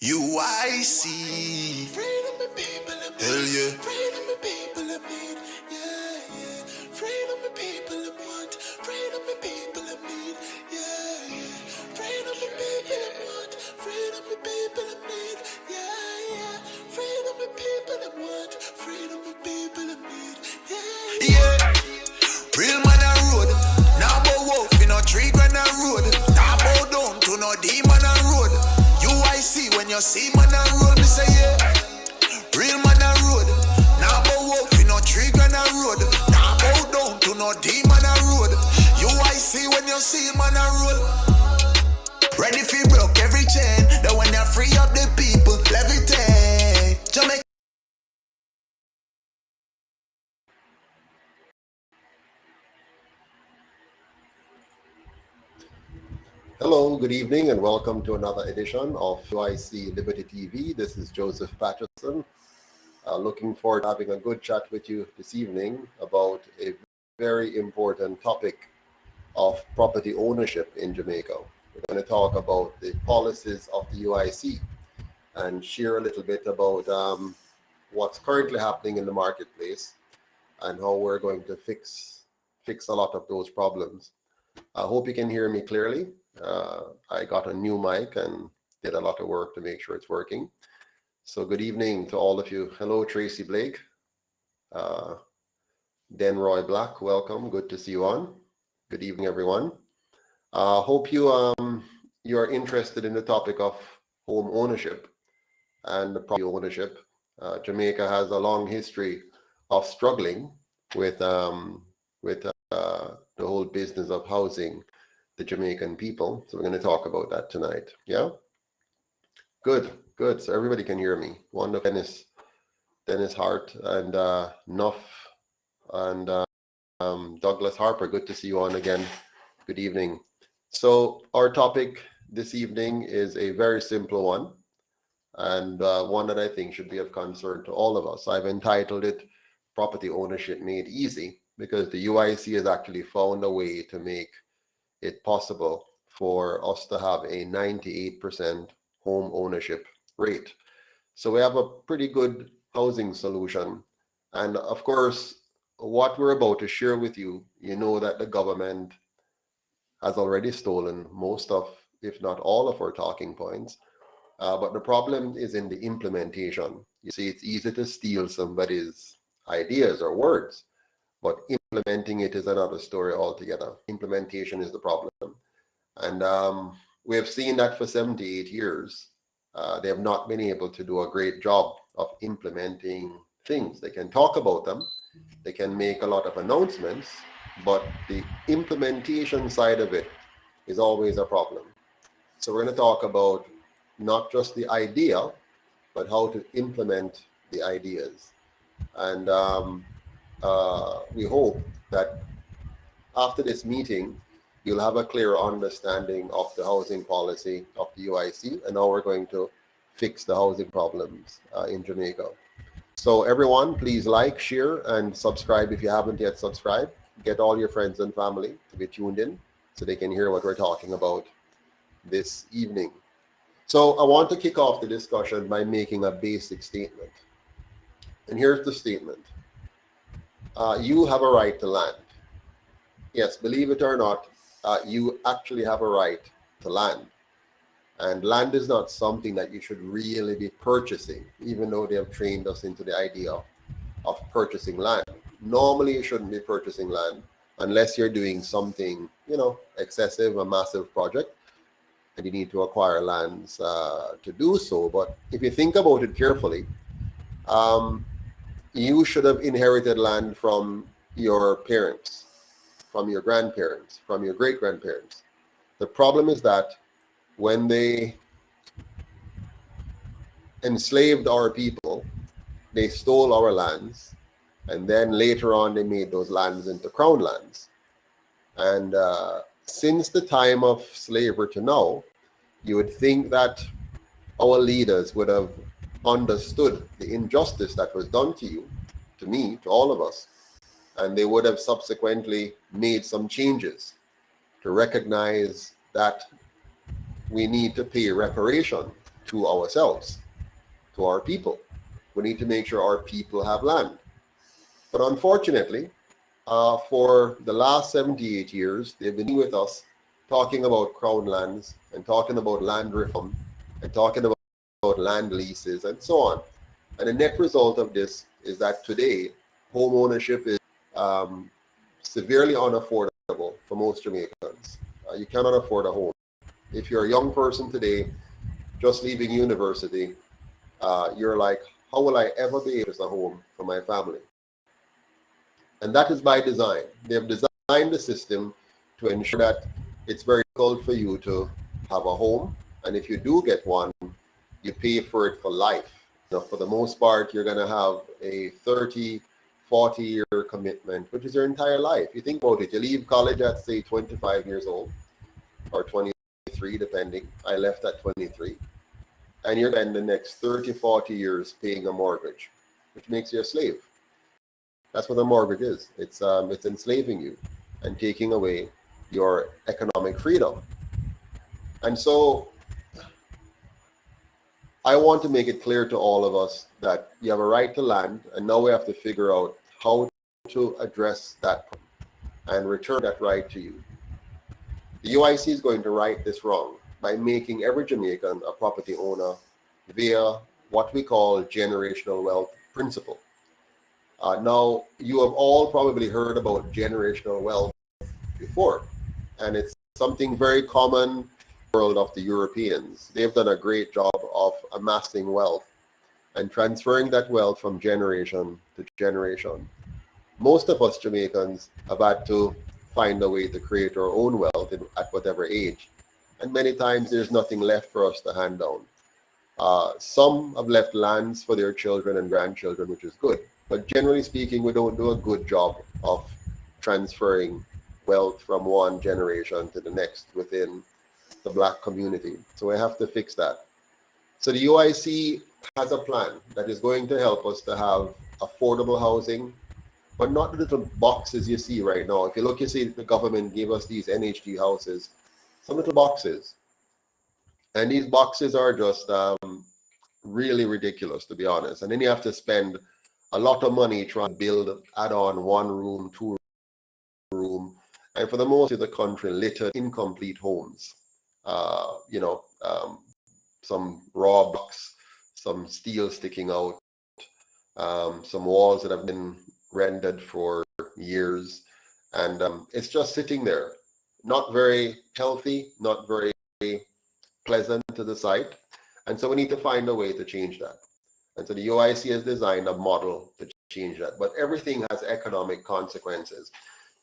UIC. Freedom and people of Hell yeah. freedom and people of need. Yeah, yeah. Freedom and people of want. Freedom and people of need. Yeah, yeah. Freedom and people of want. Freedom and people of need. Yeah, yeah. Freedom and people of want. Freedom and people of need. Yeah, Yeah. Real man a road. Now bow wolf in a tree grand a road. Now bow down to no demon a road. UIC when you see man a road, me say yeah. Real man a road. Now bow wolf in a tree grand a road. Now bow down to no demon a road. UIC when you see man a road. Ready for broke every chain. That when they free up the people, levitate. Jamaica. Hello, good evening, and welcome to another edition of UIC Liberty TV. This is Joseph Patterson. Looking forward to having a good chat with you this evening about a very important topic of property ownership in Jamaica. We're going to talk about the policies of the UIC and share a little bit about what's currently happening in the marketplace and how we're going to fix a lot of those problems. I hope you can hear me clearly. I got a new mic and did a lot of work to make sure it's working. So good evening to all of you. Hello, Tracy Blake. Denroy Black, welcome. Good to see you on. Good evening, everyone. Hope you are interested in the topic of home ownership and the property ownership. Jamaica has a long history of struggling with the whole business of housing the Jamaican people. So we're going to talk about that tonight. Yeah? Good. So everybody can hear me. Wonderful. Dennis Hart and Nuff and Douglas Harper. Good to see you on again. Good evening. So our topic this evening is a very simple one and one that I think should be of concern to all of us. I've entitled it Property Ownership Made Easy, because the UIC has actually found a way to make it possible for us to have a 98% home ownership rate. So we have a pretty good housing solution. And of course, what we're about to share with you, you know that the government has already stolen most of, if not all of our talking points. But the problem is in the implementation. You see, it's easy to steal somebody's ideas or words, but implementing it is another story altogether. Implementation is the problem. And we have seen that for 78 years. They have not been able to do a great job of implementing things. They can talk about them, they can make a lot of announcements, but the implementation side of it is always a problem. So we're going to talk about not just the idea, but how to implement the ideas. And we hope that after this meeting, you'll have a clear understanding of the housing policy of the UIC and how we're going to fix the housing problems in Jamaica. So everyone, please like, share, and subscribe if you haven't yet subscribed. Get all your friends and family to be tuned in so they can hear what we're talking about this evening. So I want to kick off the discussion by making a basic statement. And here's the statement. You have a right to land. Yes, believe it or not, you actually have a right to land. And land is not something that you should really be purchasing, even though they have trained us into the idea of purchasing land. Normally, you shouldn't be purchasing land unless you're doing something, excessive, a massive project, and you need to acquire lands to do so. But if you think about it carefully, you should have inherited land from your parents, from your grandparents, from your great-grandparents. The problem is that when they enslaved our people, they stole our lands, and then later on they made those lands into crown lands. And since the time of slavery to now, you would think that our leaders would have understood the injustice that was done to you, to me, to all of us, and they would have subsequently made some changes to recognize that we need to pay reparation to ourselves, to our people. We need to make sure our people have land. But unfortunately, for the last 78 years, they've been with us talking about crown lands and talking about land reform and talking about land leases and so on. And the net result of this is that today, home ownership is severely unaffordable for most Jamaicans. You cannot afford a home. If you're a young person today, just leaving university, you're like, how will I ever be able to a home for my family? And that is by design. They have designed the system to ensure that it's very difficult for you to have a home. And if you do get one, you pay for it for life. For the most part, you're going to have a 30, 40-year commitment, which is your entire life. You think about it. You leave college at, say, 25 years old or 23, depending. I left at 23. And you're spending the next 30, 40 years paying a mortgage, which makes you a slave. That's what a mortgage is. It's enslaving you and taking away your economic freedom. And so I want to make it clear to all of us that you have a right to land, and now we have to figure out how to address that and return that right to you. The UIC is going to right this wrong by making every Jamaican a property owner via what we call generational wealth principle. Now, you have all probably heard about generational wealth before, and it's something very common in the world of the Europeans. They've done a great job of amassing wealth and transferring that wealth from generation to generation. Most of us Jamaicans have had to find a way to create our own wealth at whatever age, and many times there's nothing left for us to hand down. Some have left lands for their children and grandchildren, which is good. But generally speaking, we don't do a good job of transferring wealth from one generation to the next within the Black community. So we have to fix that. So the UIC has a plan that is going to help us to have affordable housing, but not the little boxes you see right now. If you look, you see the government gave us these NHD houses, some little boxes. And these boxes are just really ridiculous, to be honest. And then you have to spend a lot of money trying to build, add on 1 room, 2 room, and for the most of the country, littered incomplete homes. Some raw blocks, some steel sticking out, some walls that have been rendered for years, and it's just sitting there, not very healthy, not very pleasant to the sight. And so we need to find a way to change that. And so the UIC has designed a model to change that. But everything has economic consequences.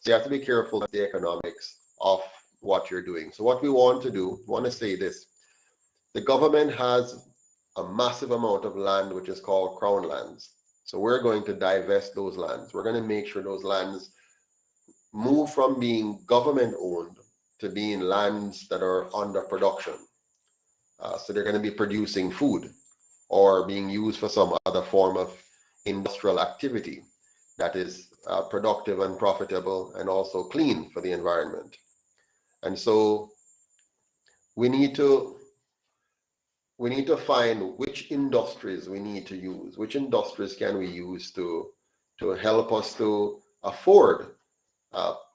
So you have to be careful with the economics of what you're doing. So what we want to do, I want to say this. The government has a massive amount of land, which is called crown lands. So we're going to divest those lands. We're going to make sure those lands move from being government owned to being lands that are under production. So they're going to be producing food or being used for some other form of industrial activity that is productive and profitable and also clean for the environment. And so we need to find which industries we need to use, which industries can we use to help us to afford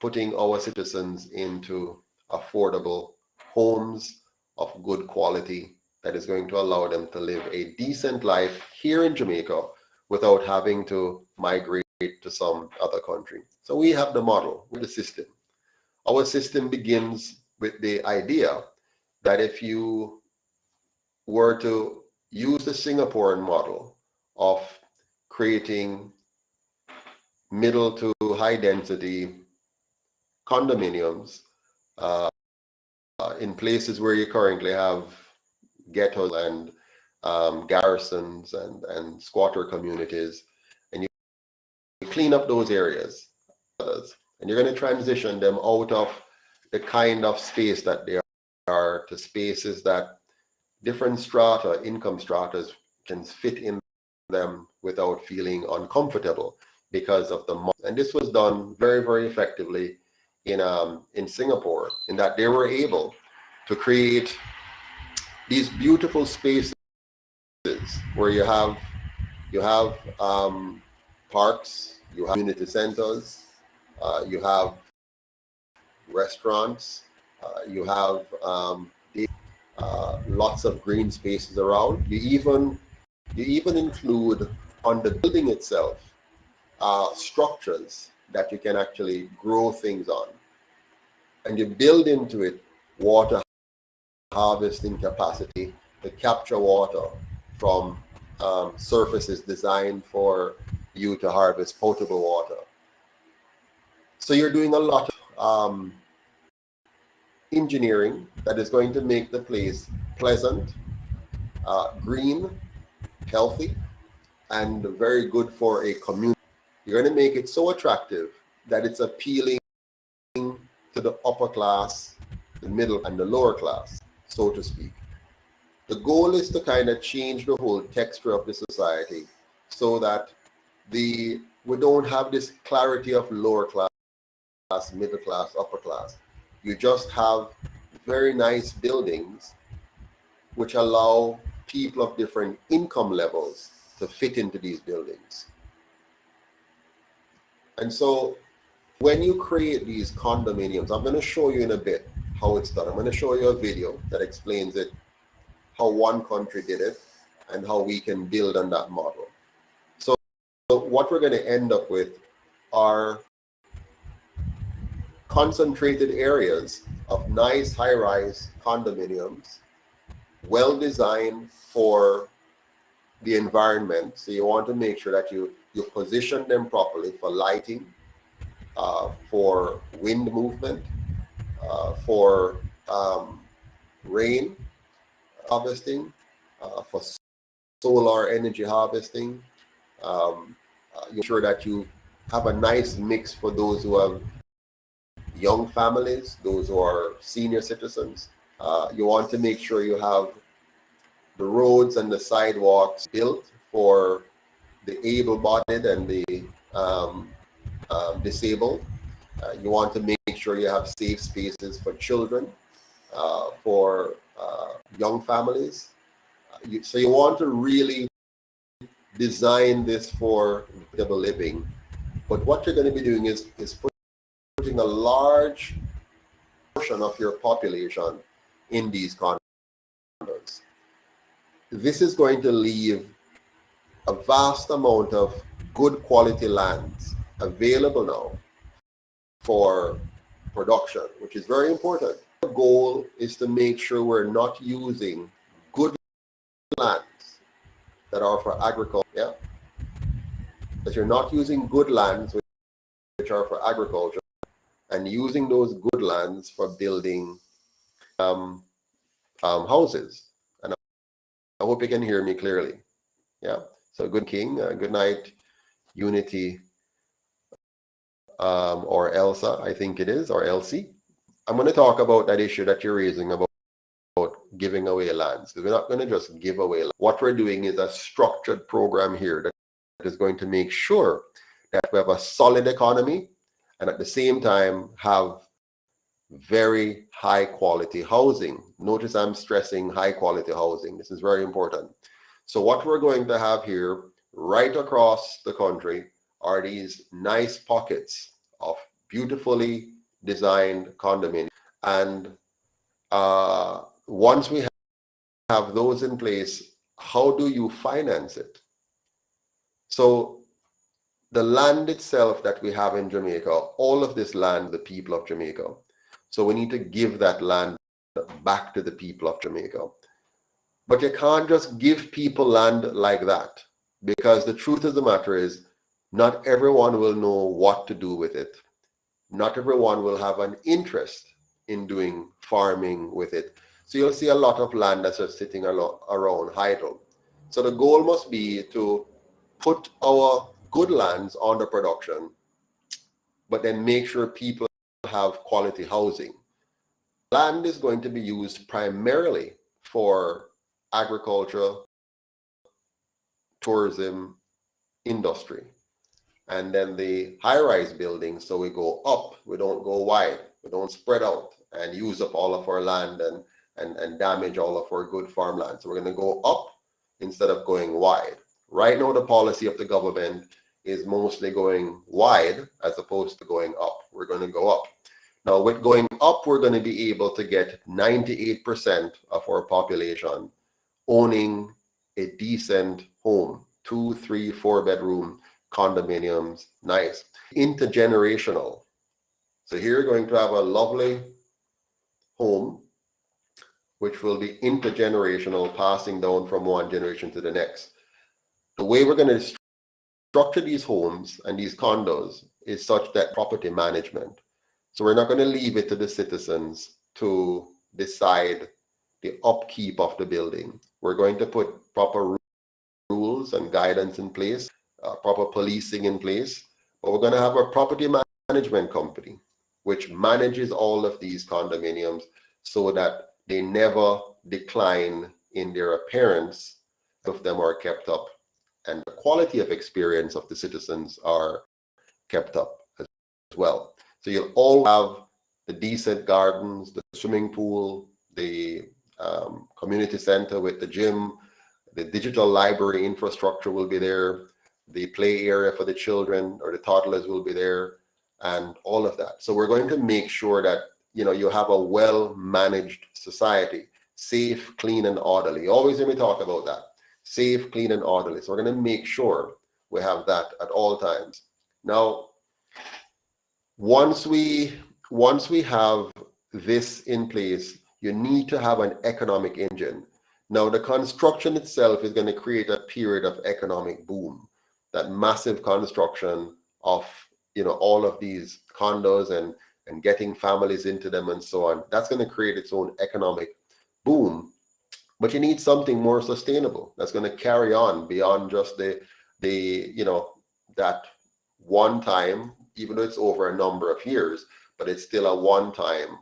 putting our citizens into affordable homes of good quality that is going to allow them to live a decent life here in Jamaica without having to migrate to some other country. So we have the model, with the system. Our system begins with the idea that if you were to use the Singaporean model of creating middle to high density condominiums in places where you currently have ghettos and garrisons and squatter communities, and you clean up those areas, and you're going to transition them out of the kind of space that they are to spaces that different strata, income stratas can fit in them without feeling uncomfortable because of the. And this was done very, very effectively in Singapore, in that they were able to create these beautiful spaces where you have parks, you have community centers, you have restaurants, you have lots of green spaces around. You even include on the building itself structures that you can actually grow things on, and you build into it water harvesting capacity to capture water from surfaces designed for you to harvest potable water. So you're doing a lot of engineering that is going to make the place pleasant, green, healthy, and very good for a community. You're going to make it so attractive that it's appealing to the upper class, the middle, and the lower class, so to speak. The goal is to kind of change the whole texture of the society so that we don't have this clarity of lower class, middle class, upper class. You just have very nice buildings which allow people of different income levels to fit into these buildings. And so when you create these condominiums, I'm going to show you in a bit how it's done. I'm going to show you a video that explains it, how one country did it, and how we can build on that model. So what we're going to end up with are concentrated areas of nice high-rise condominiums, well designed for the environment. So you want to make sure that you position them properly for lighting, for wind movement, for rain harvesting, for solar energy harvesting. You ensure that you have a nice mix for those who have young families, those who are senior citizens. You want to make sure you have the roads and the sidewalks built for the able-bodied and the disabled. You want to make sure you have safe spaces for children, for young families. So you want to really design this for double living. But what you're going to be doing is putting a large portion of your population in these condos. This is going to leave a vast amount of good quality lands available now for production, which is very important. The goal is to make sure we're not using good lands that are for agriculture. Yeah, that you're not using good lands which are for agriculture and using those good lands for building houses. And I hope you can hear me clearly. Yeah. So good King, good night, Unity, or Elsa, I think it is, or Elsie. I'm going to talk about that issue that you're raising about giving away lands. We're not going to just give away land. What we're doing is a structured program here that is going to make sure that we have a solid economy and at the same time have very high quality housing. Notice I'm stressing high quality housing. This is very important. So what we're going to have here right across the country are these nice pockets of beautifully designed condominiums. And once we have those in place, how do you finance it? So the land itself that we have in Jamaica, all of this land, the people of Jamaica. So we need to give that land back to the people of Jamaica. But you can't just give people land like that, because the truth of the matter is not everyone will know what to do with it. Not everyone will have an interest in doing farming with it. So you'll see a lot of land that's just sitting around idle. So the goal must be to put our good lands under production, but then make sure people have quality housing. Land is going to be used primarily for agriculture, tourism, industry. And then the high-rise buildings, so we go up, we don't go wide, we don't spread out and use up all of our land and damage all of our good farmland. So we're going to go up instead of going wide. Right now, the policy of the government is mostly going wide as opposed to going up. We're going to go up. Now, with going up, we're going to be able to get 98% of our population owning a decent home, 2, 3, 4 bedroom condominiums, nice. Intergenerational. So here you're going to have a lovely home, which will be intergenerational, passing down from one generation to the next. The way we're going to structure these homes and these condos is such that property management. So we're not going to leave it to the citizens to decide the upkeep of the building. We're going to put proper rules and guidance in place, proper policing in place, but we're going to have a property management company which manages all of these condominiums so that they never decline in their appearance. Of them are kept up and the quality of experience of the citizens are kept up as well. So you'll all have the decent gardens, the swimming pool, the community center with the gym, the digital library infrastructure will be there, the play area for the children or the toddlers will be there, and all of that. So we're going to make sure that you have a well-managed society, safe, clean, and orderly. You always hear me talk about that. Safe, clean, and orderly. So we're going to make sure we have that at all times. Now, once we have this in place, you need to have an economic engine. Now, the construction itself is going to create a period of economic boom. That massive construction of all of these condos and getting families into them and so on, that's going to create its own economic boom. But you need something more sustainable that's going to carry on beyond just the that one time, even though it's over a number of years, but it's still a one-time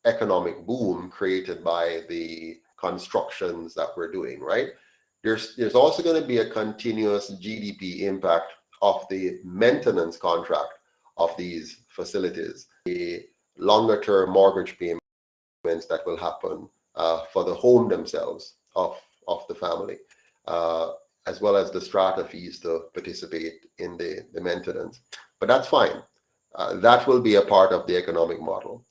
economic boom created by the constructions that we're doing, right? There's also going to be a continuous GDP impact of the maintenance contract of these facilities, the longer-term mortgage payments that will happen for the home themselves of the family, as well as the strata fees to participate in the maintenance. But that's fine. That will be a part of the economic model.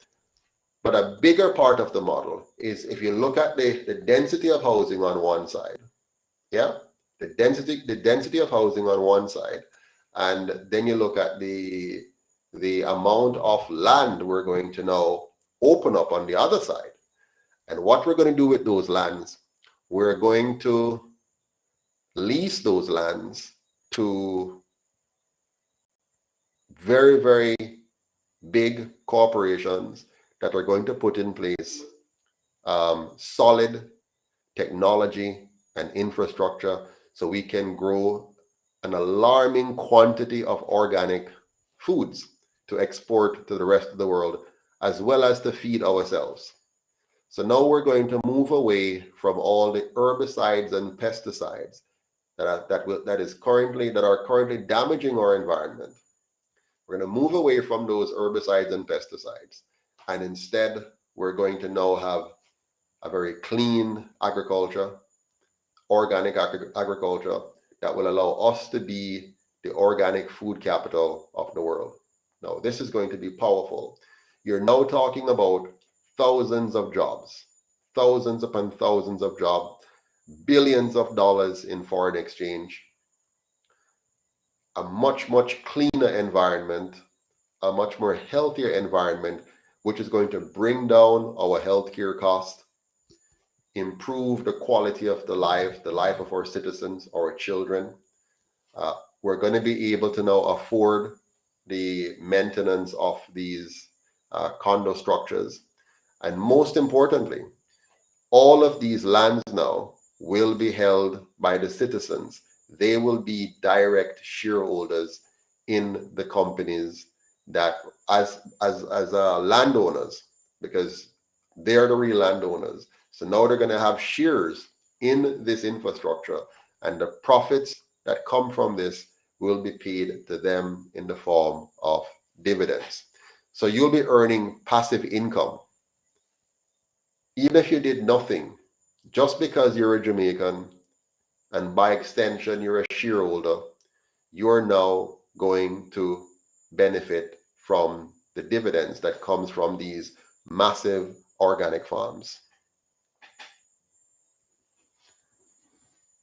But a bigger part of the model is if you look at the density of housing on one side, the density of housing on one side, and then you look at the amount of land we're going to now open up on the other side. And what we're going to do with those lands, we're going to lease those lands to very, very big corporations that are going to put in place solid technology and infrastructure so we can grow an alarming quantity of organic foods to export to the rest of the world, as well as to feed ourselves. So now we're going to move away from all the herbicides and pesticides that are currently damaging our environment. We're going to move away from those herbicides and pesticides, and instead we're going to now have a very clean agriculture, organic agriculture that will allow us to be the organic food capital of the world. Now, this is going to be powerful. You're now talking about thousands of jobs, thousands upon thousands of jobs, billions of dollars in foreign exchange, a much, much cleaner environment, a much more healthier environment, which is going to bring down our healthcare costs, improve the quality of the life of our citizens, our children. We're going to be able to now afford the maintenance of these condo structures. And most importantly, all of these lands now will be held by the citizens. They will be direct shareholders in the companies that as landowners, because they're the real landowners. So now they're going to have shares in this infrastructure, and the profits that come from this will be paid to them in the form of dividends. So you'll be earning passive income. Even if you did nothing, just because you're a Jamaican, and by extension, you're a shareholder, you're now going to benefit from the dividends that comes from these massive organic farms.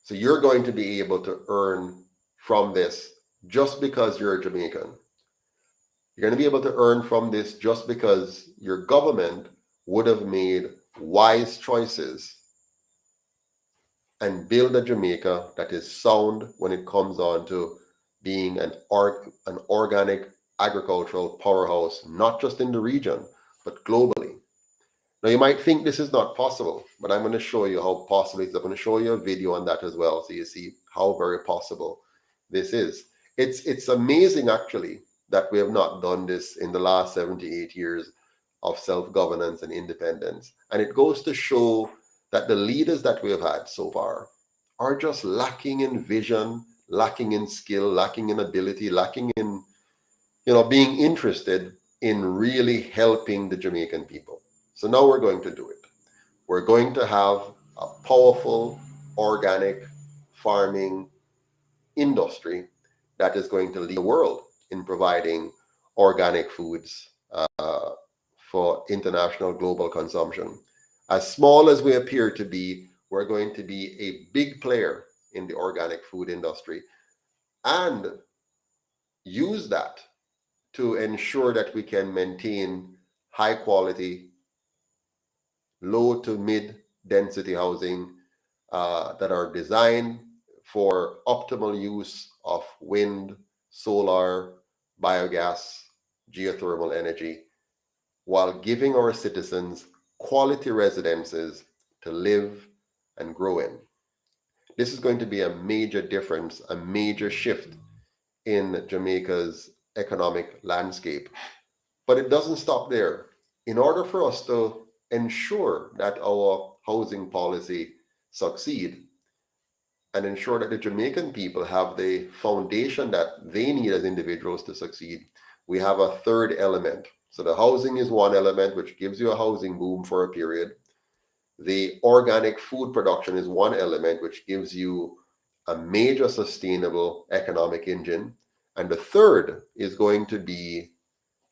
So you're going to be able to earn from this just because you're a Jamaican. You're going to be able to earn from this just because your government would have made wise choices and build a Jamaica that is sound when it comes on to being an organic agricultural powerhouse, not just in the region, but globally. Now, you might think this is not possible, but I'm going to show you how possible it is. I'm going to show you a video on that as well, so you see how very possible this is. It's amazing, actually, that we have not done this in the last 78 years of self-governance and independence. And it goes to show that the leaders that we have had so far are just lacking in vision, lacking in skill, lacking in ability, lacking in, being interested in really helping the Jamaican people. So now we're going to do it. We're going to have a powerful organic farming industry that is going to lead the world in providing organic foods for international global consumption. As small as we appear to be, we're going to be a big player in the organic food industry and use that to ensure that we can maintain high quality, low to mid density housing that are designed for optimal use of wind, solar, biogas, geothermal energy, while giving our citizens quality residences to live and grow in. This is going to be a major difference, a major shift in Jamaica's economic landscape. But it doesn't stop there. In order for us to ensure that our housing policy succeed and ensure that the Jamaican people have the foundation that they need as individuals to succeed, we have a third element. So the housing is one element, which gives you a housing boom for a period. The organic food production is one element, which gives you a major sustainable economic engine. And the third is going to be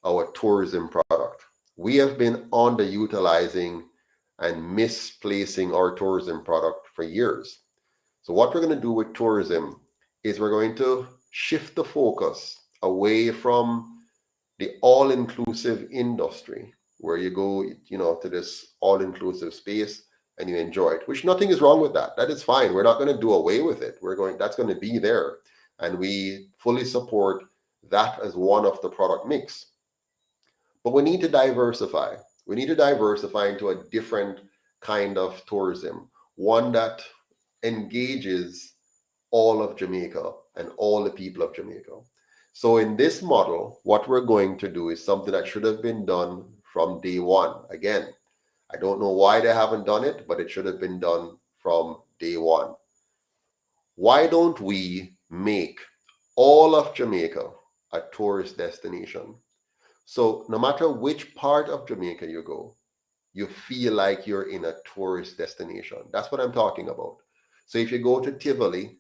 our tourism product. We have been underutilizing and misplacing our tourism product for years. So what we're going to do with tourism is we're going to shift the focus away from the all-inclusive industry where you go, to this all-inclusive space and you enjoy it, which nothing is wrong with that. That is fine. We're not going to do away with it. That's going to be there. And we fully support that as one of the product mix. But we need to diversify. We need to diversify into a different kind of tourism, one that engages all of Jamaica and all the people of Jamaica. So in this model, what we're going to do is something that should have been done from day one. Again, I don't know why they haven't done it, but it should have been done from day one. Why don't we make all of Jamaica a tourist destination? So no matter which part of Jamaica you go, you feel like you're in a tourist destination. That's what I'm talking about. So if you go to Tivoli,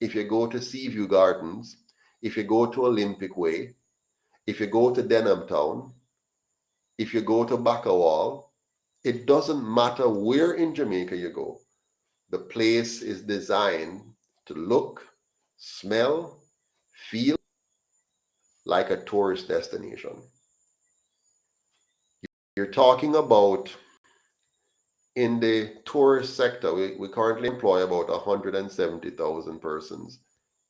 if you go to Seaview Gardens, if you go to Olympic Way, if you go to Denham Town, if you go to Bacawal, it doesn't matter where in Jamaica you go. The place is designed to look, smell, feel like a tourist destination. You're talking about, in the tourist sector, we currently employ about 170,000 persons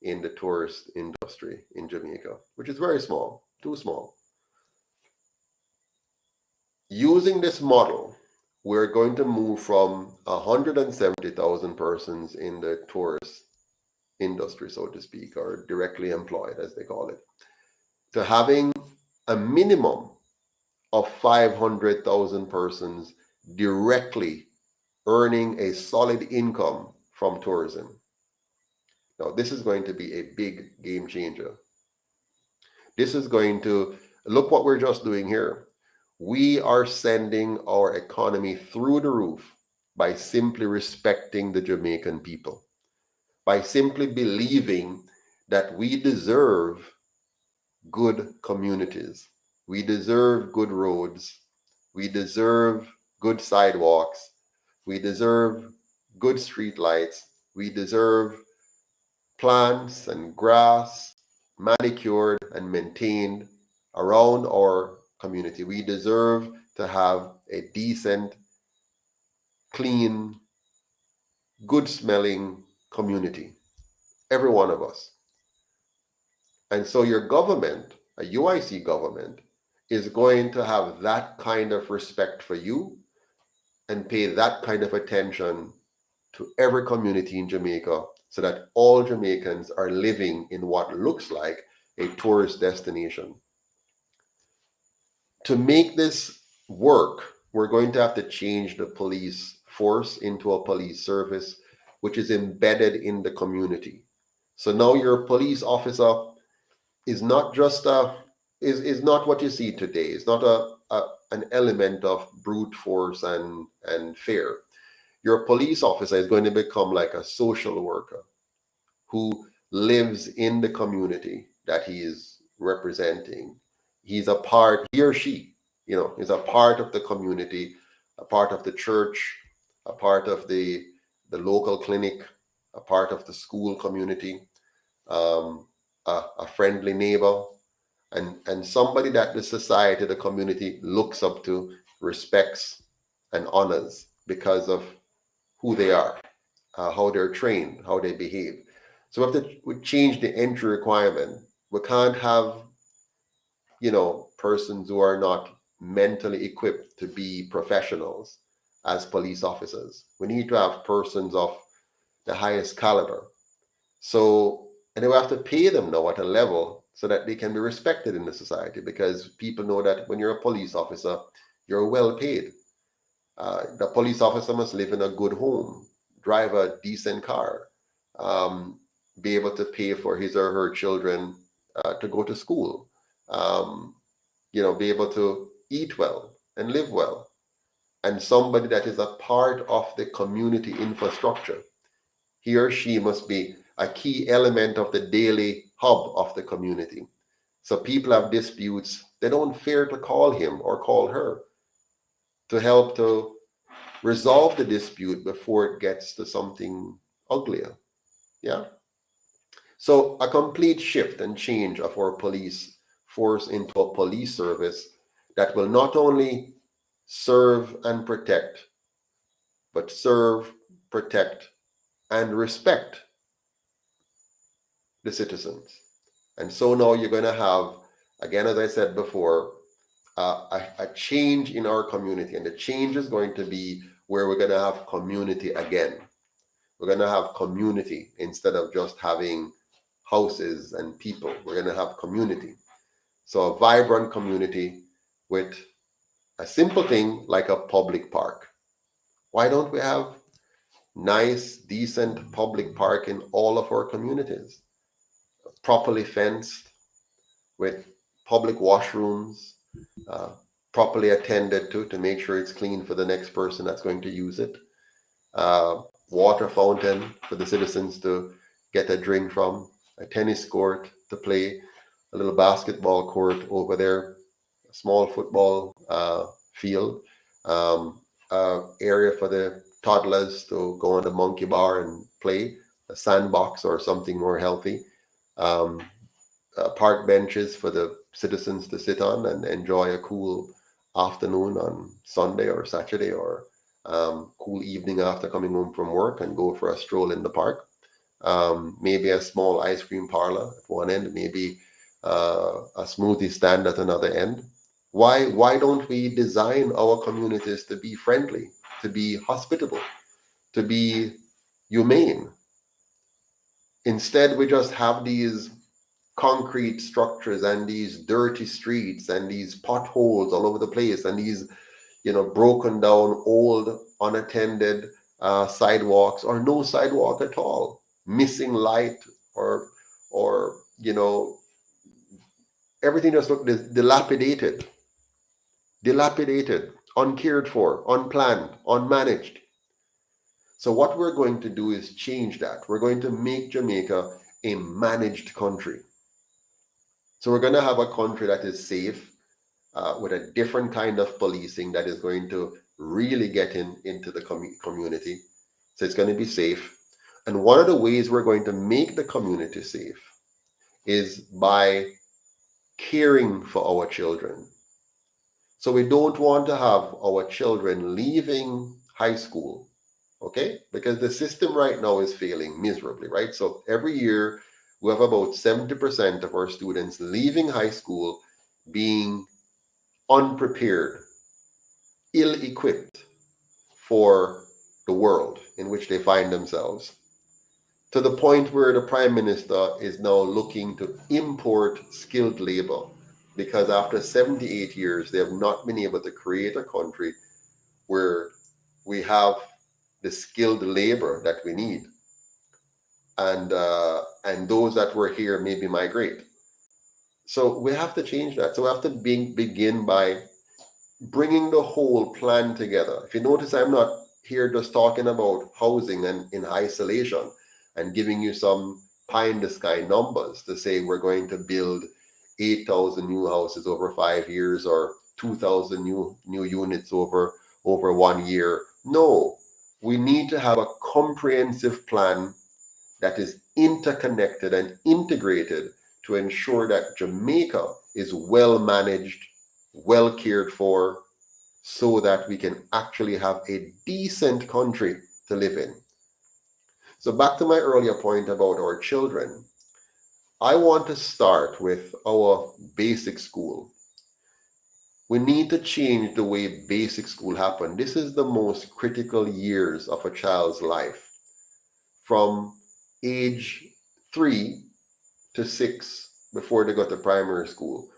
in the tourist industry in Jamaica, which is very small, too small. Using this model, we're going to move from 170,000 persons in the tourist industry, so to speak, or directly employed, as they call it, to having a minimum of 500,000 persons directly earning a solid income from tourism. Now, this is going to be a big game changer. This is going to, look what we're just doing here. We are sending our economy through the roof by simply respecting the Jamaican people. by simply believing that we deserve good communities. We deserve good roads. We deserve good sidewalks. We deserve good street lights. We deserve plants and grass manicured and maintained around our community. We deserve to have a decent, clean, good smelling community. Every one of us. And so your government, a UIC government, is going to have that kind of respect for you and pay that kind of attention to every community in Jamaica so that all Jamaicans are living in what looks like a tourist destination. To make this work, we're going to have to change the police force into a police service which is embedded in the community. So now your police officer is not just is not what you see today. It's not an element of brute force and fear. Your police officer is going to become like a social worker who lives in the community that he is representing. He's a part, he or she, is a part of the community, a part of the church, a part of the local clinic, a part of the school community, a friendly neighbor, and somebody that the society, the community looks up to, respects, and honors because of who they are, how they're trained, how they behave. So we change the entry requirement. We can't have, persons who are not mentally equipped to be professionals as police officers. We need to have persons of the highest caliber. So, and we have to pay them now at a level so that they can be respected in the society, because people know that when you're a police officer, you're well paid. The police officer must live in a good home, drive a decent car, be able to pay for his or her children to go to school, be able to eat well and live well, and somebody that is a part of the community infrastructure. He or she must be a key element of the daily hub of the community. So people have disputes, they don't fear to call him or call her to help to resolve the dispute before it gets to something uglier. Yeah. So a complete shift and change of our police force into a police service that will not only serve and protect, but serve, protect, and respect the citizens. And so now you're going to have, again, as I said before, a change in our community. And the change is going to be where we're going to have community again. We're going to have community instead of just having houses and people. We're going to have community. So a vibrant community with a simple thing like a public park. Why don't we have nice, decent public park in all of our communities? Properly fenced, with public washrooms, properly attended to make sure it's clean for the next person that's going to use it. Water fountain for the citizens to get a drink from, a tennis court to play, a little basketball court over there, a small football field, area for the toddlers to go on the monkey bar and play, a sandbox or something more healthy, park benches for the citizens to sit on and enjoy a cool afternoon on Sunday or Saturday, or cool evening after coming home from work and go for a stroll in the park. Maybe a small ice cream parlor at one end, maybe a smoothie stand at another end. Why don't we design our communities to be friendly, to be hospitable, to be humane? Instead, we just have these concrete structures and these dirty streets and these potholes all over the place and these, broken down, old, unattended sidewalks, or no sidewalk at all, missing light, or everything just looks dilapidated, uncared for, unplanned, unmanaged. So what we're going to do is change that. We're going to make Jamaica a managed country. So we're going to have a country that is safe, with a different kind of policing that is going to really get into the community. So it's going to be safe. And one of the ways we're going to make the community safe is by caring for our children. So we don't want to have our children leaving high school, okay? Because the system right now is failing miserably, right? So every year we have about 70% of our students leaving high school being unprepared, ill-equipped for the world in which they find themselves, to the point where the Prime Minister is now looking to import skilled labor, because after 78 years, they have not been able to create a country where we have the skilled labor that we need. And those that were here maybe migrate. So we have to change that. So we have to begin by bringing the whole plan together. If you notice, I'm not here just talking about housing and in isolation and giving you some pie in the sky numbers to say we're going to build 8,000 new houses over 5 years or 2,000 new units over 1 year. No, we need to have a comprehensive plan that is interconnected and integrated to ensure that Jamaica is well managed, well cared for, so that we can actually have a decent country to live in. So back to my earlier point about our children, I want to start with our basic school. We need to change the way basic school happens. This is the most critical years of a child's life, from age 3 to 6 before they go to primary school.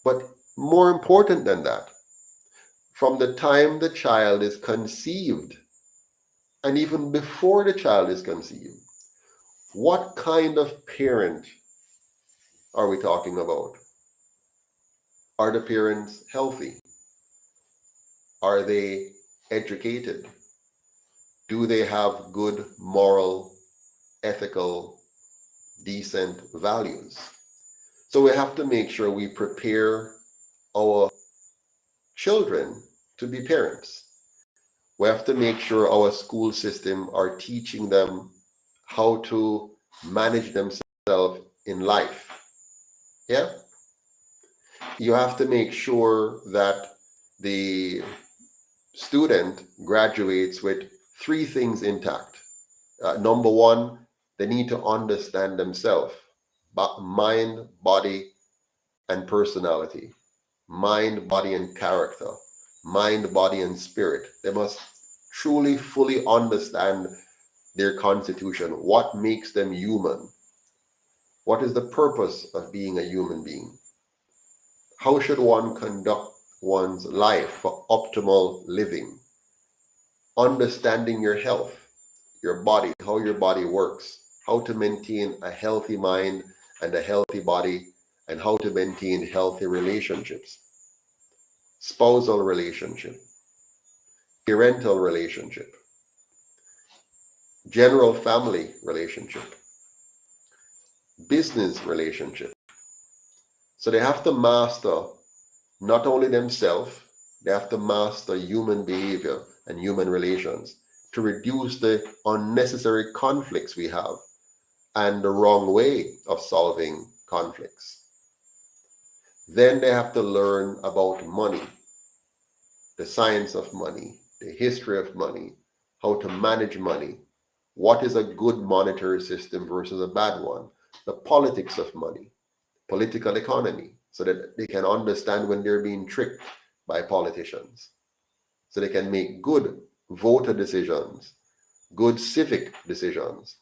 But more important than that, from the time the child is conceived and even before the child is conceived, what kind of parent are we talking about? Are the parents healthy? Are they educated? Do they have good moral, ethical, decent values? So we have to make sure we prepare our children to be parents. We have to make sure our school system are teaching them how to manage themselves in life. Yeah? You have to make sure that the student graduates with 3 things intact. Number 1, they need to understand themselves, mind, body, and personality. Mind, body, and character. Mind, body, and spirit. They must truly, fully understand their constitution. What makes them human? What is the purpose of being a human being? How should one conduct one's life for optimal living? Understanding your health, your body, how your body works, how to maintain a healthy mind and a healthy body, and how to maintain healthy relationships. Spousal relationship, parental relationship, general family relationship, business relationship. So they have to master not only themselves, they have to master human behavior and human relations to reduce the unnecessary conflicts we have and the wrong way of solving conflicts. Then they have to learn about money, the science of money, the history of money, how to manage money, what is a good monetary system versus a bad one, the politics of money, political economy, so that they can understand when they're being tricked by politicians, so they can make good voter decisions, good civic decisions.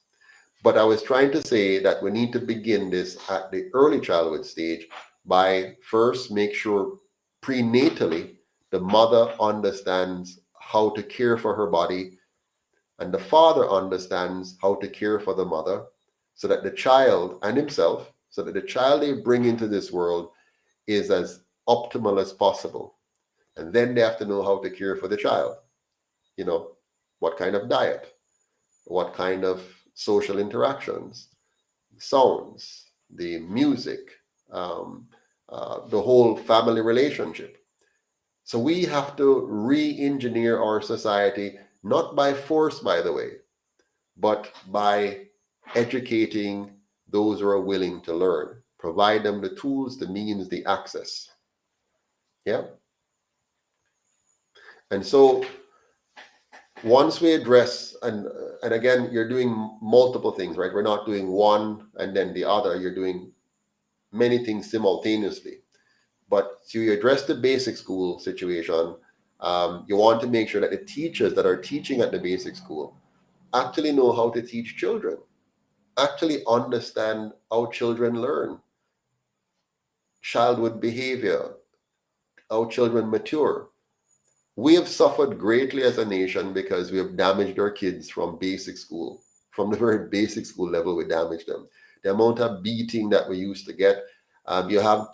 But I was trying to say that we need to begin this at the early childhood stage by first make sure prenatally the mother understands how to care for her body and the father understands how to care for the mother, so that the child and himself, so that the child they bring into this world is as optimal as possible. And then they have to know how to care for the child. You know, what kind of diet, what kind of social interactions, sounds, the music, the whole family relationship. So we have to re-engineer our society, not by force, by the way, but by educating those who are willing to learn. Provide them the tools, the means, the access. Yeah. And so once we address, and again, you're doing multiple things, right? We're not doing one and then the other. You're doing many things simultaneously. But to address the basic school situation, you want to make sure that the teachers that are teaching at the basic school actually know how to teach children, actually understand how children learn, childhood behavior, how children mature. We have suffered greatly as a nation because we have damaged our kids from basic school. From the very basic school level, we damaged them. The amount of beating that we used to get. You have,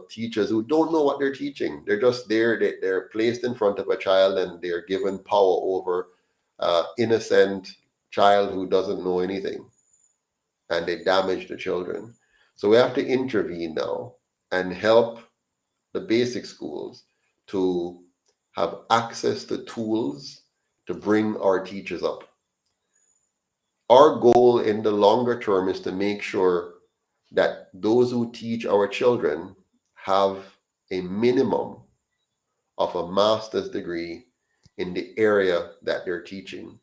teachers who don't know what they're teaching. They're just there. They're placed in front of a child and they're given power over innocent child who doesn't know anything. And they damage the children. So we have to intervene now and help the basic schools to have access to tools to bring our teachers up. Our goal in the longer term is to make sure that those who teach our children have a minimum of a master's degree in the area that they're teaching.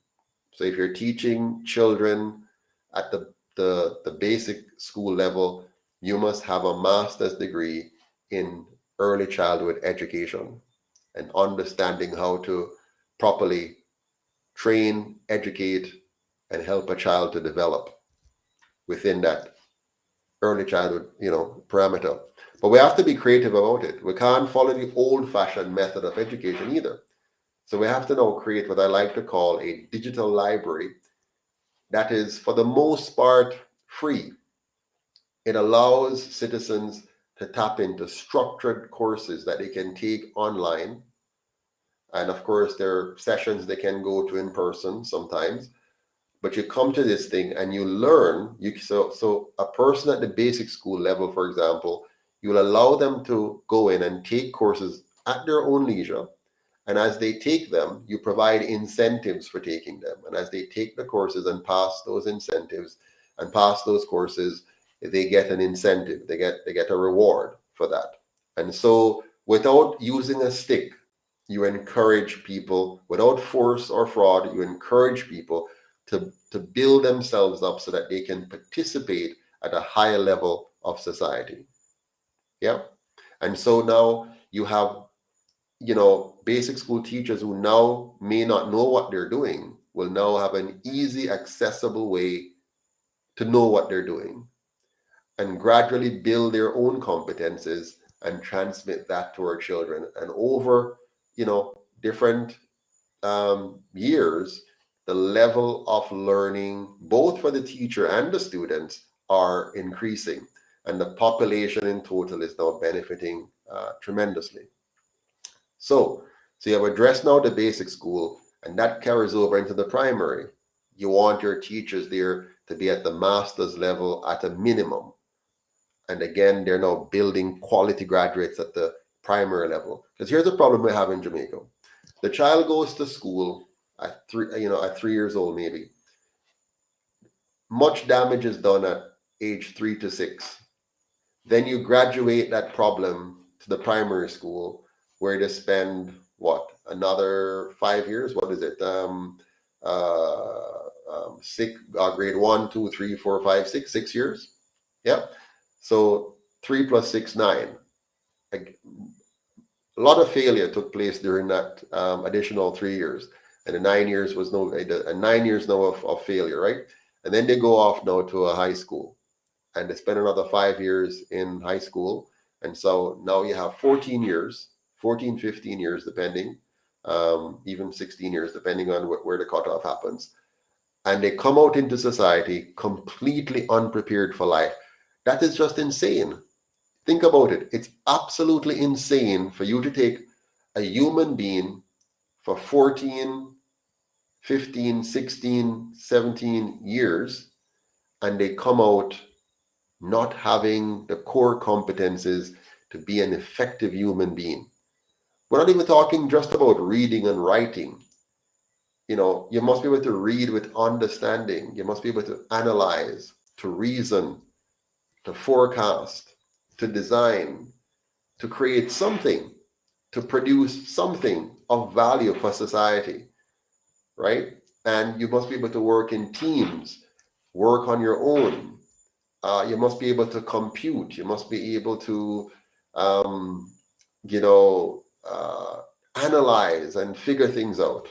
So if you're teaching children at the basic school level, you must have a master's degree in early childhood education and understanding how to properly train, educate, and help a child to develop within that early childhood, parameter. But we have to be creative about it. We can't follow the old-fashioned method of education either. So we have to now create what I like to call a digital library that is, for the most part, free. It allows citizens to tap into structured courses that they can take online. And of course, there are sessions they can go to in person sometimes. But you come to this thing and you learn. So a person at the basic school level, for example, you will allow them to go in and take courses at their own leisure. And as they take them, you provide incentives for taking them. And as they take the courses and pass those incentives and pass those courses, they get an incentive. They get a reward for that. And so without using a stick, you encourage people, without force or fraud, you encourage people to build themselves up so that they can participate at a higher level of society. Yeah. And so now you have, basic school teachers who now may not know what they're doing will now have an easy, accessible way to know what they're doing and gradually build their own competences and transmit that to our children. And over, different years, the level of learning, both for the teacher and the students, are increasing. And the population in total is now benefiting tremendously. So you have addressed now the basic school, and that carries over into the primary. You want your teachers there to be at the master's level at a minimum. And again, they're now building quality graduates at the primary level. Because here's the problem we have in Jamaica. The child goes to school at 3 years old, maybe. Much damage is done at age 3 to 6. Then you graduate that problem to the primary school, where they spend another 5 years? What is it? Grade 1, 2, 3, 4, 5, 6, 6 years. Yeah. So 3 plus 6, 9. A lot of failure took place during that additional 3 years, and the 9 years was 9 years now of failure, right? And then they go off now to a high school, and they spend another 5 years in high school, and so now you have 14 years, 14, 15 years, depending, even 16 years, depending on where the cutoff happens, and they come out into society completely unprepared for life. That is just insane. Think about it. It's absolutely insane for you to take a human being for 14, 15, 16, 17 years, and they come out not having the core competences to be an effective human being. We're not even talking just about reading and writing. You must be able to read with understanding. You must be able to analyze, to reason, to forecast, to design, to create something, to produce something of value for society, right? And you must be able to work in teams, work on your own. You must be able to compute. You must be able to, you know, analyze and figure things out.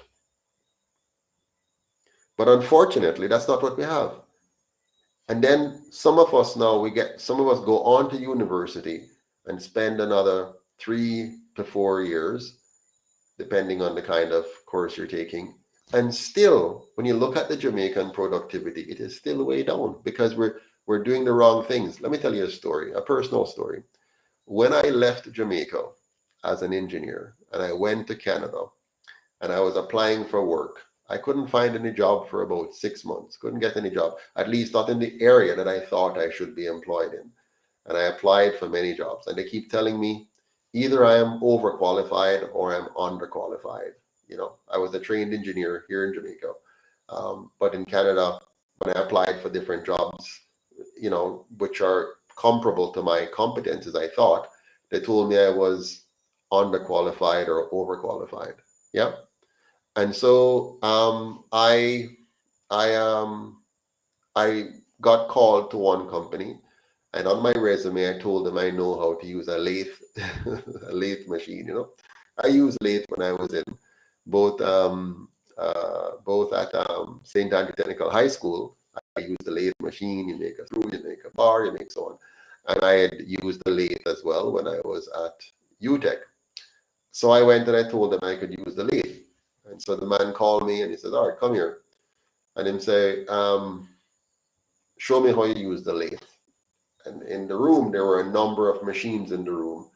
But unfortunately, that's not what we have. And then some of us go on to university and spend another 3 to 4 years, depending on the kind of course you're taking. And still, when you look at the Jamaican productivity, it is still way down because we're doing the wrong things. Let me tell you a story, a personal story. When I left Jamaica as an engineer and I went to Canada and I was applying for work, I couldn't find any job for about 6 months. Couldn't get any job, at least not in the area that I thought I should be employed in. And I applied for many jobs, and they keep telling me either I am overqualified or I'm underqualified. I was a trained engineer here in Jamaica, but in Canada, when I applied for different jobs, which are comparable to my competences, I thought they told me I was underqualified or overqualified. Yeah. And so I got called to one company, and on my resume I told them I know how to use a lathe a lathe machine. I used lathe when I was in both at St. Andrew Technical High School. I used the lathe machine. You make a screw, you make a bar, you make so on. And I had used the lathe as well when I was at UTech. So I went and I told them I could use the lathe. And so the man called me and he said, all right, come here. And him say, show me how you use the lathe. And in the room, there were a number of machines in the room,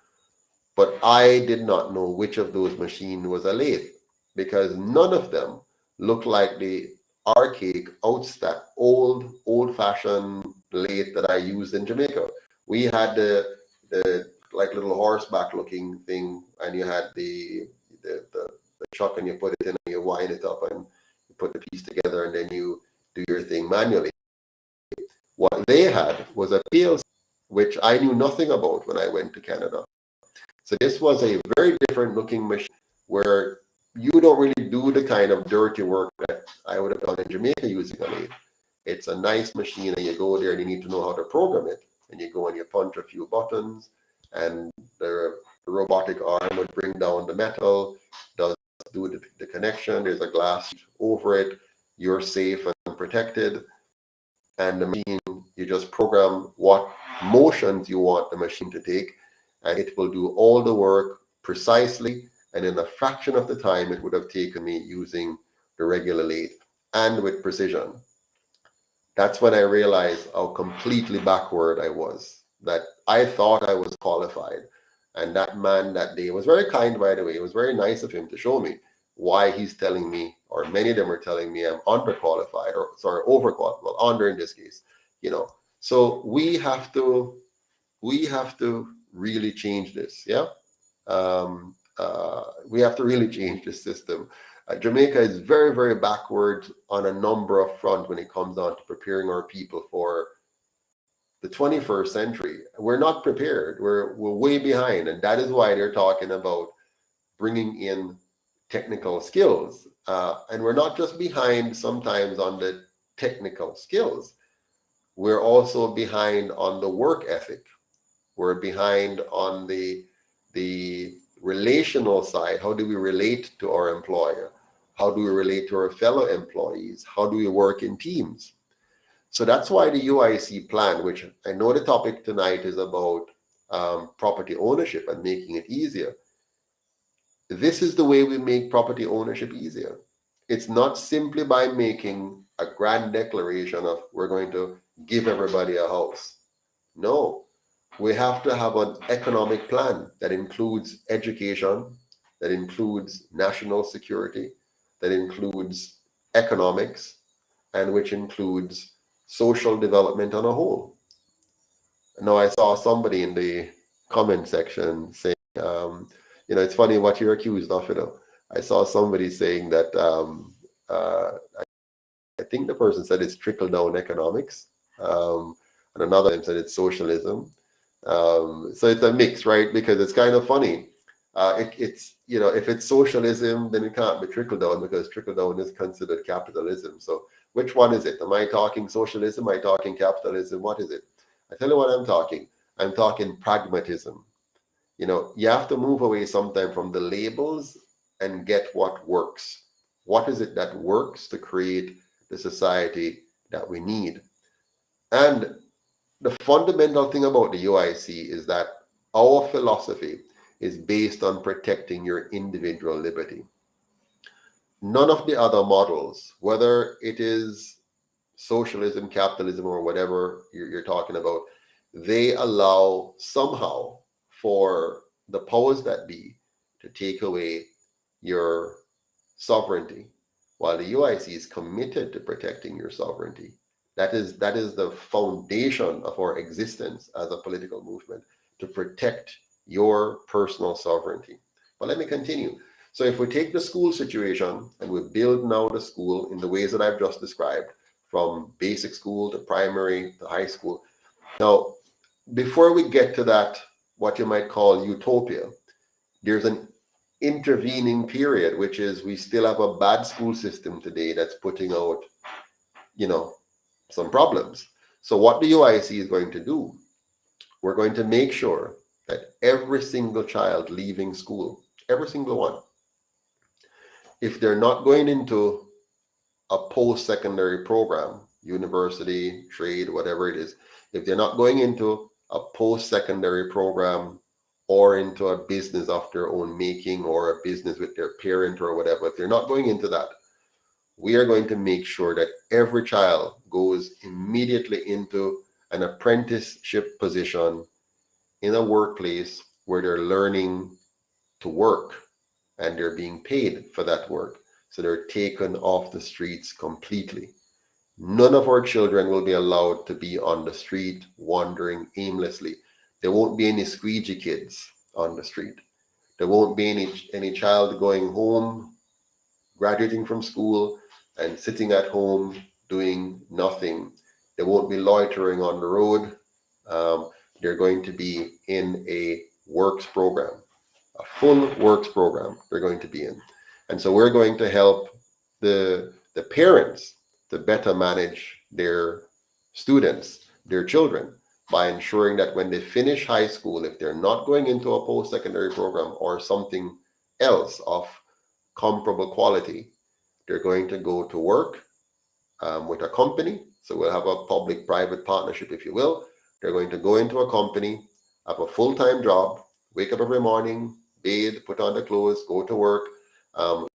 but I did not know which of those machines was a lathe because none of them looked like the archaic, old-fashioned lathe that I used in Jamaica. We had the like little horseback looking thing, and you had the chuck, and you put it in and you wind it up and you put the piece together, and then you do your thing manually. What they had was a PLC, which I knew nothing about when I went to Canada. So this was a very different looking machine where you don't really do the kind of dirty work that I would have done in Jamaica using a lathe. It's a nice machine, and you go there and you need to know how to program it. And you go and you punch a few buttons, and the robotic arm would bring down the metal, does do the connection, there's a glass over it, you're safe and protected. And the machine, you just program what motions you want the machine to take, and it will do all the work precisely and in a fraction of the time it would have taken me using the regular lathe, and with precision. That's when I realized how completely backward I was, that I thought I was qualified. And that man that day was very kind, by the way. It was very nice of him to show me why he's telling me, or many of them are telling me I'm underqualified, or sorry, overqualified, well, under in this case, So we have to really change this, yeah? We have to really change the system. Jamaica is very, very backward on a number of fronts when it comes down to preparing our people for the 21st century. We're not prepared. We're way behind, and that is why they're talking about bringing in technical skills. And we're not just behind sometimes on the technical skills. We're also behind on the work ethic. We're behind on the relational side. How do we relate to our employer? How do we relate to our fellow employees? How do we work in teams? So that's why the UIC plan, which I know the topic tonight is about property ownership and making it easier. This is the way we make property ownership easier. It's not simply by making a grand declaration of we're going to give everybody a house. No, we have to have an economic plan that includes education, that includes national security, that includes economics, and which includes social development on a whole. Now, I saw somebody in the comment section saying, it's funny what you're accused of, I saw somebody saying that I think the person said it's trickle down economics, and another said it's socialism. So it's a mix, right? Because it's kind of funny. It's if it's socialism, then it can't be trickle down because trickle down is considered capitalism. So which one is it? Am I talking socialism? Am I talking capitalism? What is it? I tell you what I'm talking. I'm talking pragmatism. You have to move away sometime from the labels and get what works. What is it that works to create the society that we need? And the fundamental thing about the UIC is that our philosophy is based on protecting your individual liberty. None of the other models, whether it is socialism, capitalism, or whatever you're talking about, they allow somehow for the powers that be to take away your sovereignty, while the UIC is committed to protecting your sovereignty. That is the foundation of our existence as a political movement, to protect your personal sovereignty. But let me continue. So if we take the school situation and we build now the school in the ways that I've just described, from basic school to primary to high school. Now, before we get to that, what you might call utopia, there's an intervening period, which is we still have a bad school system today that's putting out, some problems. So what the UIC is going to do, we're going to make sure that every single child leaving school, every single one, if they're not going into a post-secondary program, university, trade, whatever it is, if they're not going into a post-secondary program or into a business of their own making or a business with their parent or whatever, if they're not going into that, we are going to make sure that every child goes immediately into an apprenticeship position in a workplace where they're learning to work and they're being paid for that work. So they're taken off the streets completely. None of our children will be allowed to be on the street wandering aimlessly. There won't be any squeegee kids on the street. There won't be any child going home, graduating from school, and sitting at home doing nothing. They won't be loitering on the road. They're going to be in a works program, a full works program they're going to be in. And so we're going to help the parents to better manage their students, their children, by ensuring that when they finish high school, if they're not going into a post-secondary program or something else of comparable quality, they're going to go to work with a company. So we'll have a public-private partnership, if you will. They're going to go into a company, have a full-time job, wake up every morning, bathe, put on the clothes, go to work,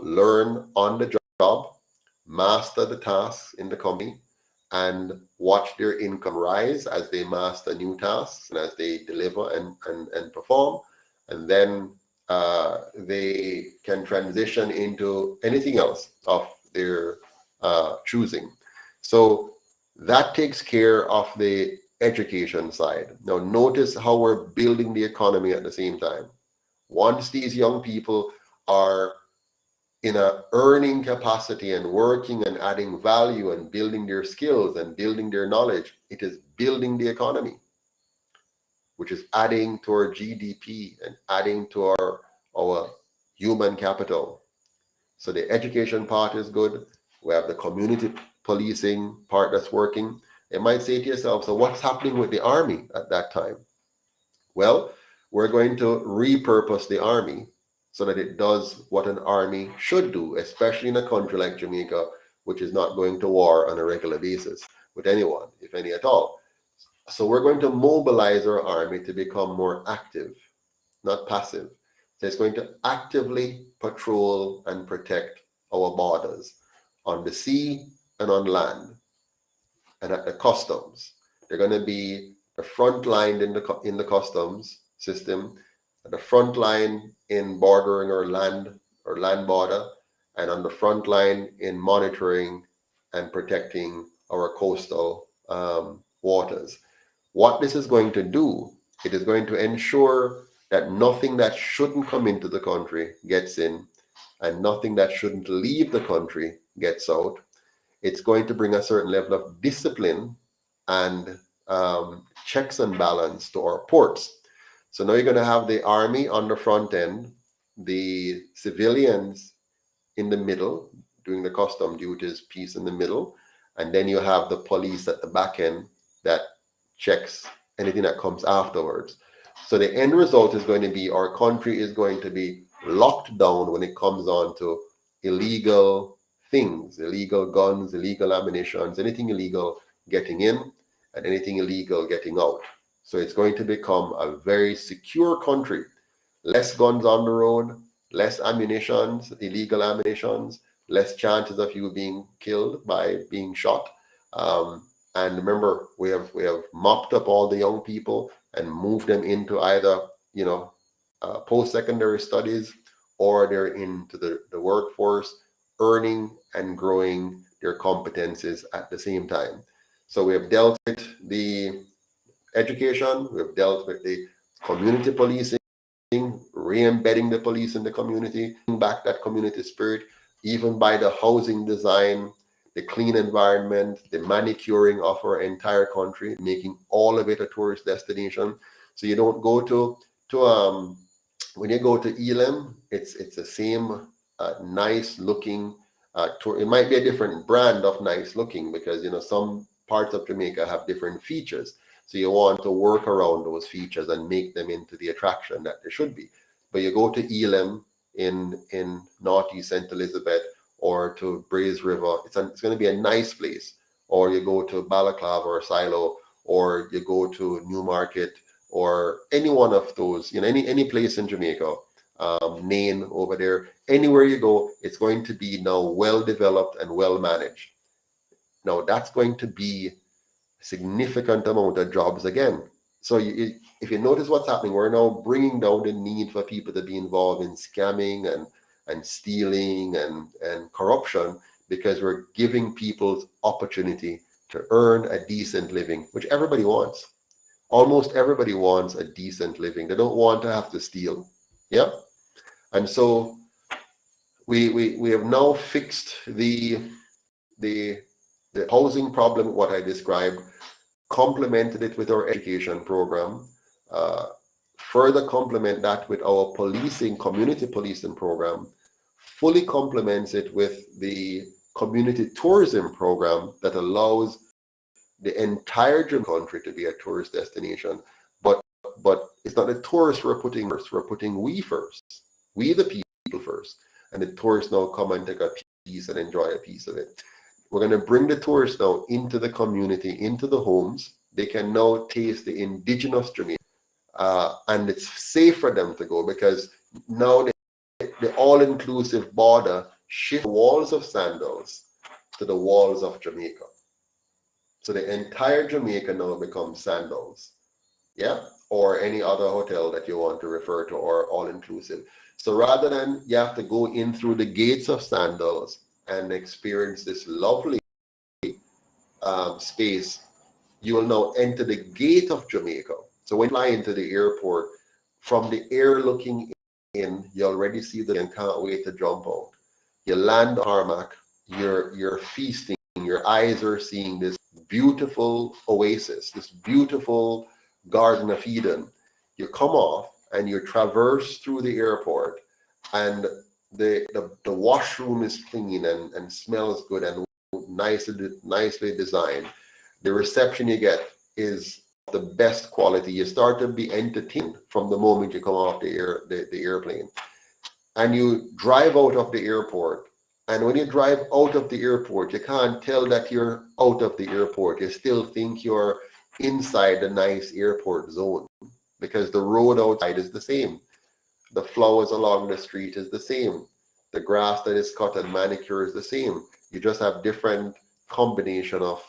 learn on the job, master the tasks in the company, and watch their income rise as they master new tasks and as they deliver and perform. And then they can transition into anything else of their choosing. So that takes care of the education side. Now notice how we're building the economy at the same time. Once these young people are in a earning capacity and working and adding value and building their skills and building their knowledge, it is building the economy, which is adding to our GDP and adding to our human capital. So the education part is good. We have the community policing part that's working. You might say to yourself, so what's happening with the army at that time? Well, we're going to repurpose the army so that it does what an army should do, especially in a country like Jamaica, which is not going to war on a regular basis with anyone, if any at all. So we're going to mobilize our army to become more active, not passive. So it's going to actively patrol and protect our borders on the sea and on land and at the customs. They're going to be the front line in the customs system, the front line in bordering our land border, and on the front line in monitoring and protecting our coastal waters. What this is going to do, it is going to ensure that nothing that shouldn't come into the country gets in, and nothing that shouldn't leave the country gets out. It's going to bring a certain level of discipline and checks and balance to our ports. So now you're going to have the army on the front end, the civilians in the middle, doing the custom duties piece in the middle, and then you have the police at the back end that checks anything that comes afterwards. So the end result is going to be our country is going to be locked down when it comes on to illegal things, illegal guns, illegal ammunitions, anything illegal getting in and anything illegal getting out. So it's going to become a very secure country. Less guns on the road, less ammunitions, illegal ammunitions, less chances of you being killed by being shot. And remember, we have mopped up all the young people and moved them into either post-secondary studies, or they're into the workforce, earning and growing their competencies at the same time. So we have dealt with the education, we have dealt with the community policing, re-embedding the police in the community, back that community spirit, even by the housing design, the clean environment, the manicuring of our entire country, making all of it a tourist destination. So you don't go to when you go to Elam, it's the same nice looking tour. It might be a different brand of nice looking, because some parts of Jamaica have different features. So you want to work around those features and make them into the attraction that they should be. But you go to Elam in Northeast St. Elizabeth, or to Braze River, it's going to be a nice place. Or you go to Balaclava or Silo, or you go to Newmarket, or any one of those, any place in Jamaica, Nain over there, anywhere you go, it's going to be now well developed and well managed. Now that's going to be a significant amount of jobs again. So if you notice what's happening, we're now bringing down the need for people to be involved in scamming and stealing and corruption, because we're giving people opportunity to earn a decent living, which everybody wants. Almost everybody wants a decent living. They don't want to have to steal. Yeah. And so we have now fixed the housing problem, what I described, complemented it with our education program, further complement that with our policing, community policing program, fully complements it with the community tourism program that allows the entire country to be a tourist destination. But it's not the tourists we're putting first, we're putting we first. We the people first. And the tourists now come and take a piece and enjoy a piece of it. We're going to bring the tourists now into the community, into the homes. They can now taste the indigenous Jamaican. And it's safe for them to go, because now the all-inclusive border shifts the walls of Sandals to the walls of Jamaica. So the entire Jamaica now becomes Sandals, yeah, or any other hotel that you want to refer to, or all-inclusive. So rather than you have to go in through the gates of Sandals and experience this lovely space, you will now enter the gate of Jamaica. So when you fly into the airport, from the air looking in, you already see the and can't wait to jump out. You land on Tarmac, you're feasting, your eyes are seeing this beautiful oasis, this beautiful Garden of Eden. You come off and you traverse through the airport, and the washroom is clean and smells good and nicely designed. The reception you get is the best quality. You start to be entertained from the moment you come off the airplane. And you drive out of the airport. And when you drive out of the airport, you can't tell that you're out of the airport. You still think you're inside the nice airport zone, because the road outside is the same. The flowers along the street is the same. The grass that is cut and manicured is the same. You just have different combination of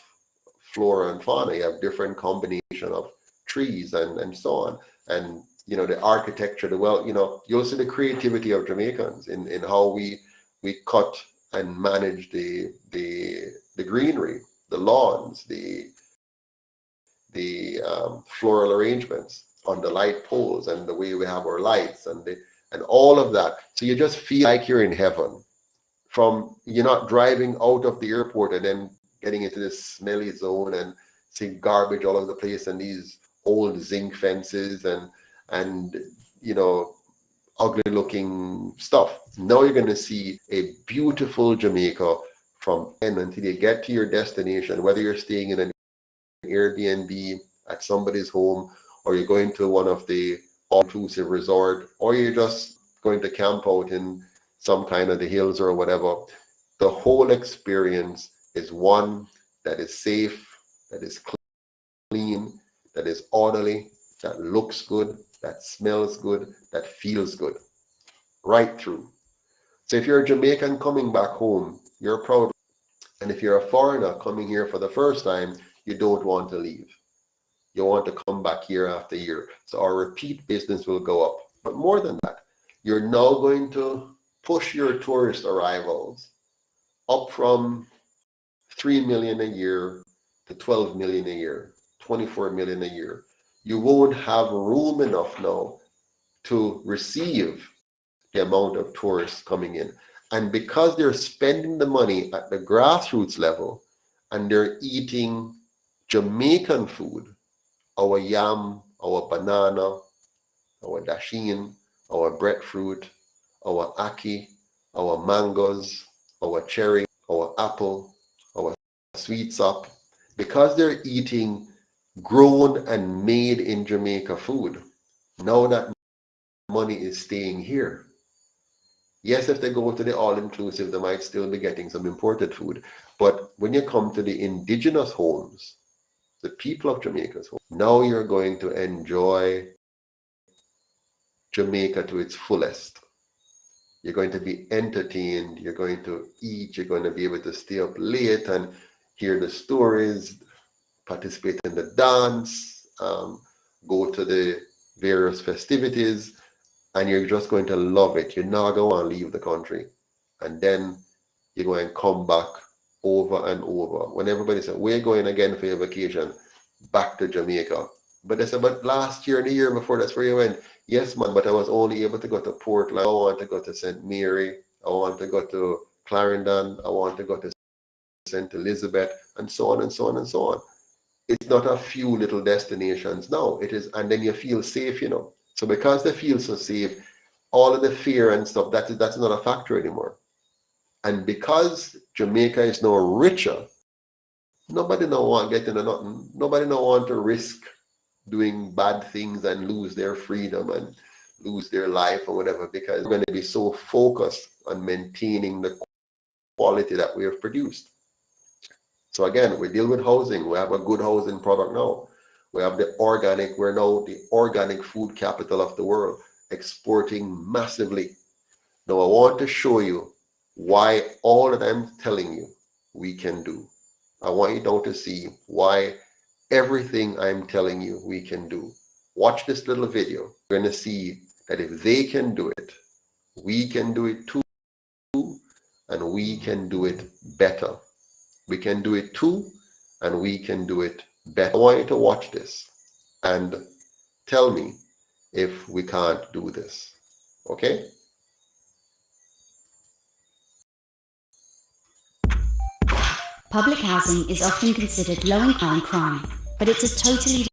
flora and fauna. You have different combination of trees and so on. And the architecture, you'll see the creativity of Jamaicans in how we we cut and manage the greenery, the lawns, the floral arrangements on the light poles, and the way we have our lights and all of that. So you just feel like you're in heaven. You're not driving out of the airport and then getting into this smelly zone and seeing garbage all over the place and these old zinc fences and ugly looking stuff. Now you're going to see a beautiful Jamaica from end until you get to your destination, whether you're staying in an Airbnb at somebody's home, or you're going to one of the all-inclusive resort, or you're just going to camp out in some kind of the hills or whatever. The whole experience is one that is safe, that is clean, that is orderly, that looks good, that smells good, that feels good, right through. So if you're a Jamaican coming back home, you're proud. And if you're a foreigner coming here for the first time, you don't want to leave. You want to come back year after year. So our repeat business will go up. But more than that, you're now going to push your tourist arrivals up from 3 million a year to 12 million a year, 24 million a year. You won't have room enough now to receive the amount of tourists coming in. And because they're spending the money at the grassroots level and they're eating Jamaican food, our yam, our banana, our dasheen, our breadfruit, our ackee, our mangoes, our cherry, our apple, our sweet sop, because they're eating grown and made in Jamaica food, now that money is staying here. Yes, if they go to the all-inclusive, they might still be getting some imported food. But when you come to the indigenous homes, the people of Jamaica's home, now you're going to enjoy Jamaica to its fullest. You're going to be entertained, you're going to eat, you're going to be able to stay up late and hear the stories, participate in the dance, go to the various festivities, and you're just going to love it. You're not going to want to leave the country. And then you're going to come back over and over. When everybody said, we're going again for your vacation, back to Jamaica. But they said, but last year and the year before, that's where you went. Yes, man, but I was only able to go to Portland. I want to go to St. Mary. I want to go to Clarendon. I want to go to St. Elizabeth, and so on and so on and so on. It's not a few little destinations now. It is, and then you feel safe, So because they feel so safe, all of the fear and stuff, that's not a factor anymore. And because Jamaica is now richer, nobody now want to get into nothing. Nobody now want to risk doing bad things and lose their freedom and lose their life or whatever, because we're going to be so focused on maintaining the quality that we have produced. So again, we deal with housing. We have a good housing product now. We have we're now the organic food capital of the world, exporting massively. Now I want to show you why all that I'm telling you we can do. I want you now to see why everything I'm telling you we can do. Watch this little video. You're going to see that if they can do it, we can do it too, and we can do it better. We can do it too, and we can do it better. I want you to watch this and tell me if we can't do this. Okay? Public housing is often considered low-income crime, but it's a totally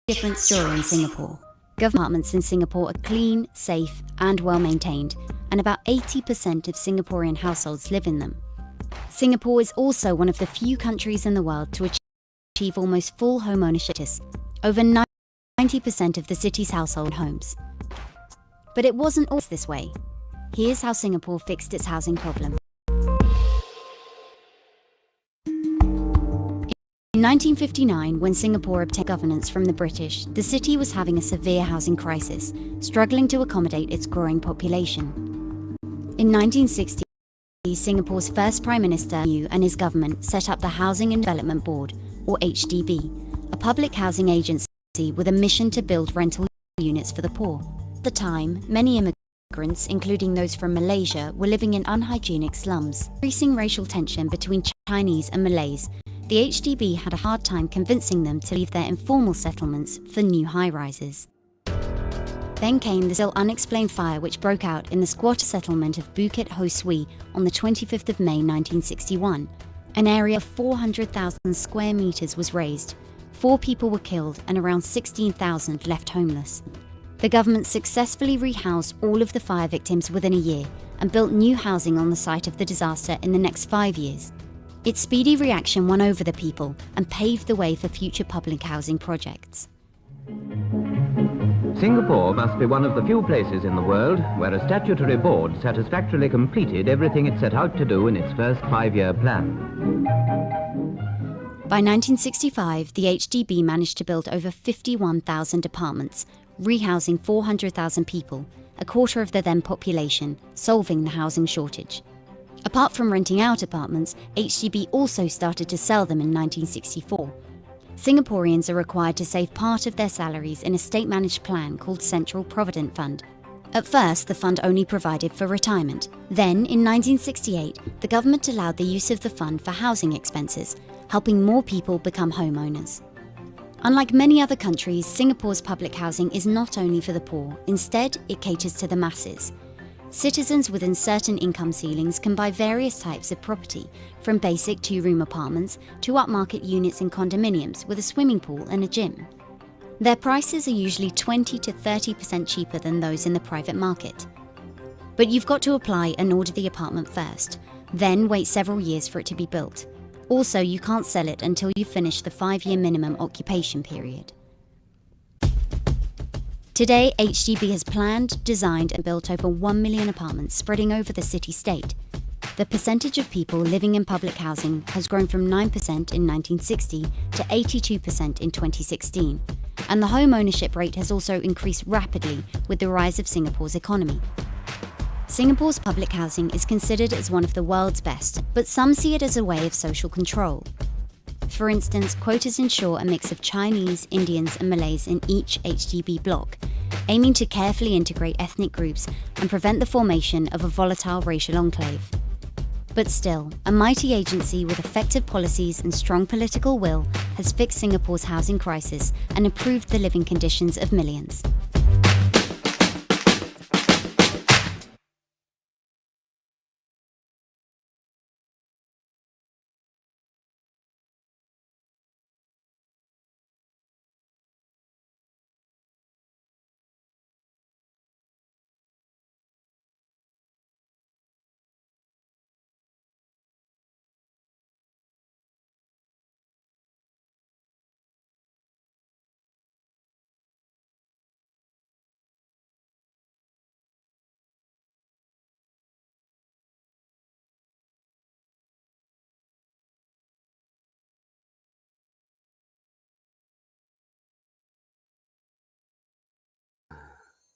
different story in Singapore. Government apartments in Singapore are clean, safe, and well-maintained, and about 80% of Singaporean households live in them. Singapore is also one of the few countries in the world to achieve almost full home ownership. Over 90% of the city's household homes. But it wasn't always this way. Here's how Singapore fixed its housing problem. In 1959, when Singapore obtained governance from the British, the city was having a severe housing crisis, struggling to accommodate its growing population. In 1960, Singapore's first Prime Minister and his government set up the Housing and Development Board, or HDB, a public housing agency with a mission to build rental units for the poor. At the time, many Migrants, including those from Malaysia, were living in unhygienic slums. Increasing racial tension between Chinese and Malays, the HDB had a hard time convincing them to leave their informal settlements for new high-rises. Then came the still unexplained fire which broke out in the squatter settlement of Bukit Ho Swee on the 25th of May 1961. An area of 400,000 square meters was razed, 4 people were killed and around 16,000 left homeless. The government successfully rehoused all of the fire victims within a year and built new housing on the site of the disaster in the next 5 years. Its speedy reaction won over the people and paved the way for future public housing projects. Singapore must be one of the few places in the world where a statutory board satisfactorily completed everything it set out to do in its first 5-year plan. By 1965, the HDB managed to build over 51,000 apartments, rehousing 400,000 people, a quarter of the then population, solving the housing shortage. Apart from renting out apartments, HDB also started to sell them in 1964. Singaporeans are required to save part of their salaries in a state-managed plan called Central Provident Fund. At first, the fund only provided for retirement. Then, in 1968, the government allowed the use of the fund for housing expenses, helping more people become homeowners. Unlike many other countries, Singapore's public housing is not only for the poor, instead it caters to the masses. Citizens within certain income ceilings can buy various types of property, from basic 2-room apartments to upmarket units in condominiums with a swimming pool and a gym. Their prices are usually 20 to 30% cheaper than those in the private market. But you've got to apply and order the apartment first, then wait several years for it to be built. Also, you can't sell it until you finish the 5-year minimum occupation period. Today, HDB has planned, designed and built over 1 million apartments spreading over the city-state. The percentage of people living in public housing has grown from 9% in 1960 to 82% in 2016, and the home ownership rate has also increased rapidly with the rise of Singapore's economy. Singapore's public housing is considered as one of the world's best, but some see it as a way of social control. For instance, quotas ensure a mix of Chinese, Indians and Malays in each HDB block, aiming to carefully integrate ethnic groups and prevent the formation of a volatile racial enclave. But still, a mighty agency with effective policies and strong political will has fixed Singapore's housing crisis and improved the living conditions of millions.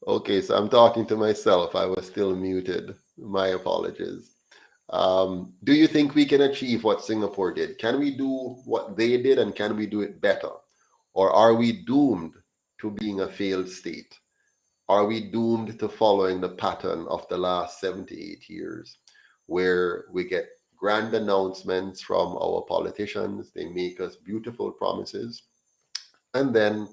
Okay, so I'm talking to myself. I was still muted. My apologies. Do you think we can achieve what Singapore did? Can we do what they did and can we do it better? Or are we doomed to being a failed state? Are we doomed to following the pattern of the last 78 years where we get grand announcements from our politicians, they make us beautiful promises, and then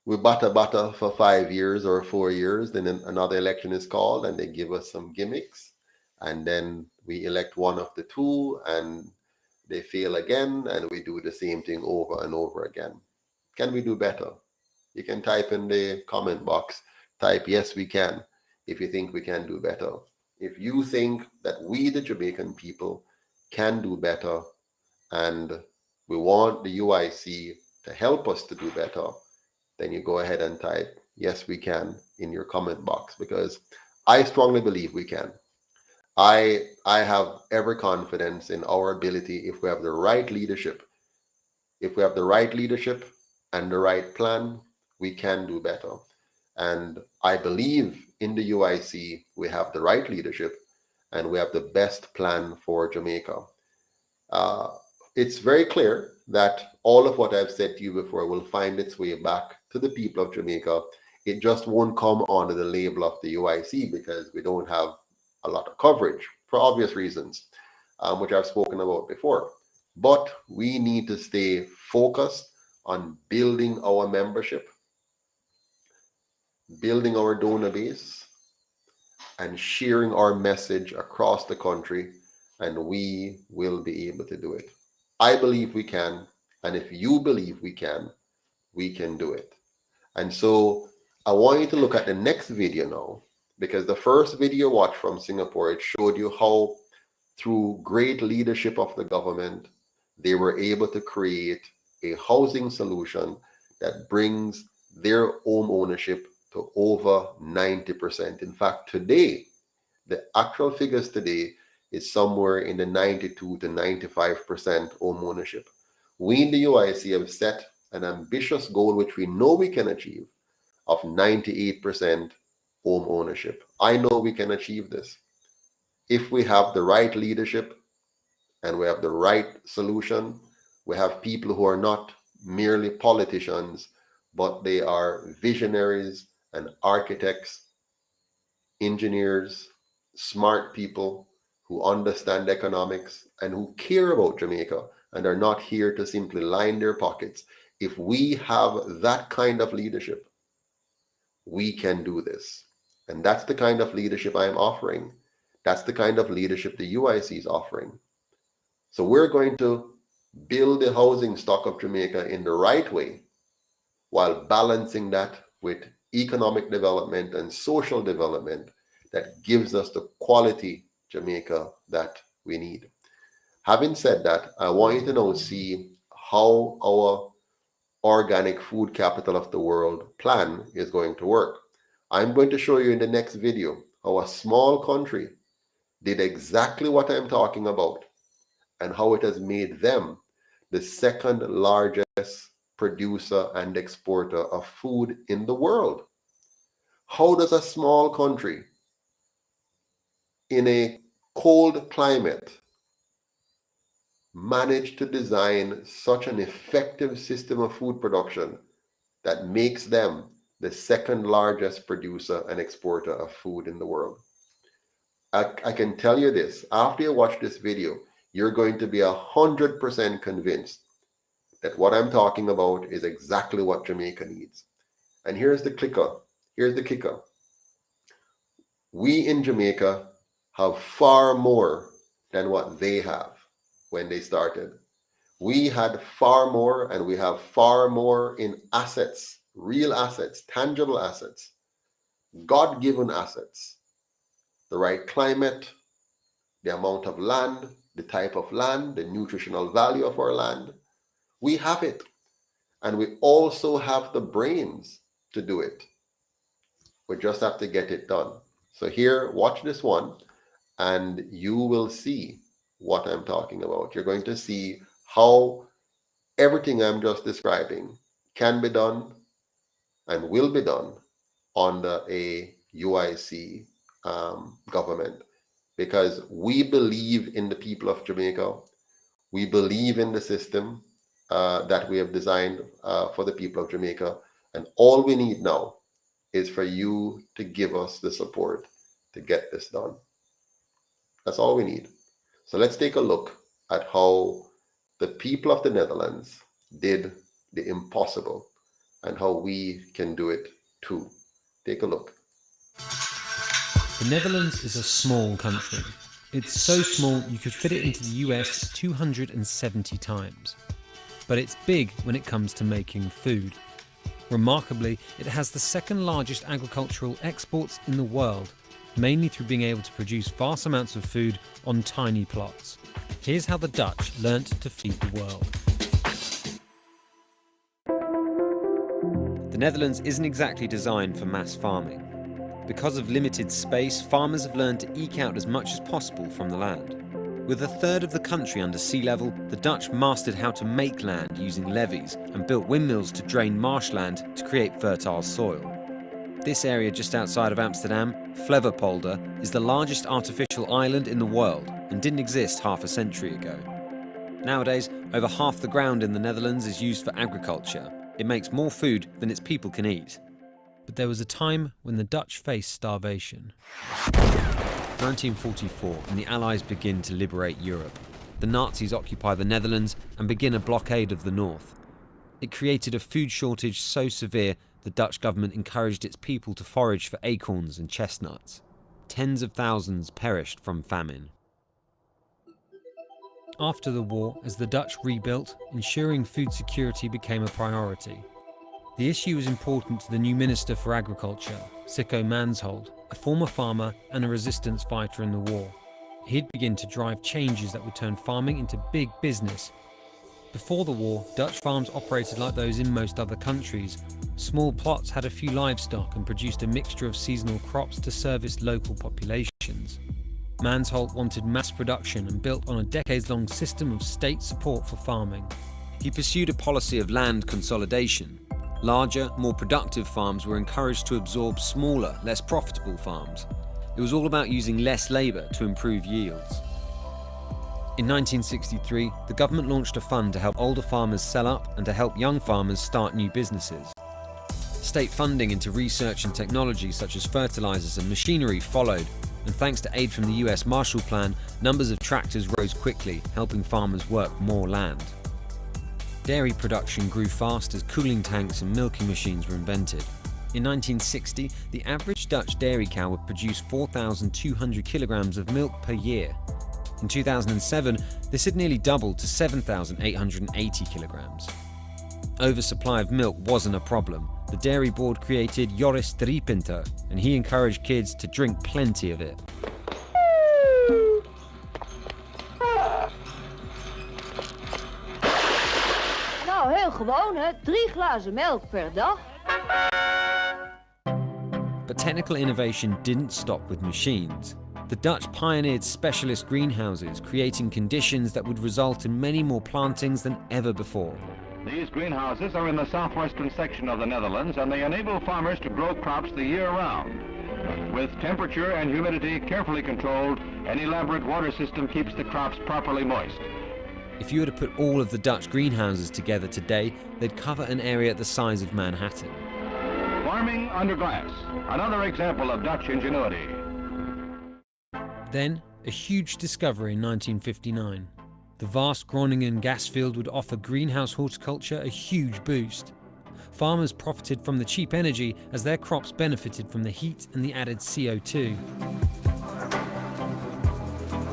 we butter for 5 years or 4 years, then another election is called and they give us some gimmicks, and then we elect one of the two and they fail again and we do the same thing over and over again. Can we do better? You can type in the comment box, type yes we can, if you think we can do better. If you think that we the Jamaican people can do better and we want the UIC to help us to do better, then you go ahead and type yes we can in your comment box, because I strongly believe we can. I have every confidence in our ability if we have the right leadership. If we have the right leadership and the right plan, we can do better. And I believe in the UIC we have the right leadership and we have the best plan for Jamaica. It's very clear that all of what I've said to you before will find its way back to the people of Jamaica It just won't come under the label of the UIC because we don't have a lot of coverage for obvious reasons, which I've spoken about before. But we need to stay focused on building our membership, building our donor base, and sharing our message across the country, and we will be able to do it. I believe we can, and if you believe we can do it. And so I want you to look at the next video now, because the first video watched from Singapore, it showed you how through great leadership of the government, they were able to create a housing solution that brings their home ownership to over 90%. In fact, today, the actual figures today is somewhere in the 92 to 95% home ownership. We in the UIC have set an ambitious goal, which we know we can achieve, of 98% home ownership. I know we can achieve this if we have the right leadership and we have the right solution. We have people who are not merely politicians, but they are visionaries and architects, engineers, smart people who understand economics and who care about Jamaica and are not here to simply line their pockets. If we have that kind of leadership, we can do this. And that's the kind of leadership I'm offering. That's the kind of leadership the UIC is offering. So we're going to build the housing stock of Jamaica in the right way, while balancing that with economic development and social development that gives us the quality Jamaica that we need. Having said that, I want you to now see how our organic food capital of the world plan is going to work. I'm going to show you in the next video how a small country did exactly what I'm talking about and how it has made them the second largest producer and exporter of food in the world. How does a small country in a cold climate manage to design such an effective system of food production that makes them the second largest producer and exporter of food in the world? I can tell you this, after you watch this video, you're going to be 100% convinced that what I'm talking about is exactly what Jamaica needs. And here's the kicker. Here's the kicker. We in Jamaica have far more than what they have when they started. We had far more, and we have far more in assets, real assets, tangible assets, God-given assets, the right climate, the amount of land, the type of land, the nutritional value of our land. We have it. And we also have the brains to do it. We just have to get it done. So here, watch this one, and you will see what I'm talking about. You're going to see how everything I'm just describing can be done and will be done under a UIC government, because we believe in the people of Jamaica. We believe in the system that we have designed for the people of Jamaica. And all we need now is for you to give us the support to get this done. That's all we need. So let's take a look at how the people of the Netherlands did the impossible and how we can do it too. Take a look. The Netherlands is a small country. It's so small you could fit it into the US 270 times. But it's big when it comes to making food. Remarkably, it has the second largest agricultural exports in the world, mainly through being able to produce vast amounts of food on tiny plots. Here's how the Dutch learnt to feed the world. The Netherlands isn't exactly designed for mass farming. Because of limited space, farmers have learned to eke out as much as possible from the land. With a third of the country under sea level, the Dutch mastered how to make land using levees and built windmills to drain marshland to create fertile soil. This area just outside of Amsterdam, Flevopolder, is the largest artificial island in the world and didn't exist half a century ago. Nowadays, over half the ground in the Netherlands is used for agriculture. It makes more food than its people can eat. But there was a time when the Dutch faced starvation. 1944, and the Allies begin to liberate Europe. The Nazis occupy the Netherlands and begin a blockade of the north. It created a food shortage so severe the Dutch government encouraged its people to forage for acorns and chestnuts. Tens of thousands perished from famine. After the war, as the Dutch rebuilt, ensuring food security became a priority. The issue was important to the new Minister for Agriculture, Sicko Mansholt, a former farmer and a resistance fighter in the war. He'd begin to drive changes that would turn farming into big business. Before the war, Dutch farms operated like those in most other countries. Small plots had a few livestock and produced a mixture of seasonal crops to service local populations. Mansholt wanted mass production and built on a decades-long system of state support for farming. He pursued a policy of land consolidation. Larger, more productive farms were encouraged to absorb smaller, less profitable farms. It was all about using less labour to improve yields. In 1963, the government launched a fund to help older farmers sell up and to help young farmers start new businesses. State funding into research and technology such as fertilizers and machinery followed, and thanks to aid from the US Marshall Plan, numbers of tractors rose quickly, helping farmers work more land. Dairy production grew fast as cooling tanks and milking machines were invented. In 1960, the average Dutch dairy cow would produce 4,200 kilograms of milk per year. In 2007, this had nearly doubled to 7,880 kilograms. Oversupply of milk wasn't a problem. The dairy board created Joris Driepinter, and he encouraged kids to drink plenty of it. Nou, heel gewoon hè, 3 glazen melk per dag. But technical innovation didn't stop with machines. The Dutch pioneered specialist greenhouses, creating conditions that would result in many more plantings than ever before. These greenhouses are in the southwestern section of the Netherlands, and they enable farmers to grow crops the year round. With temperature and humidity carefully controlled, an elaborate water system keeps the crops properly moist. If you were to put all of the Dutch greenhouses together today, they'd cover an area the size of Manhattan. Farming under glass, another example of Dutch ingenuity. Then, a huge discovery in 1959. The vast Groningen gas field would offer greenhouse horticulture a huge boost. Farmers profited from the cheap energy as their crops benefited from the heat and the added CO2.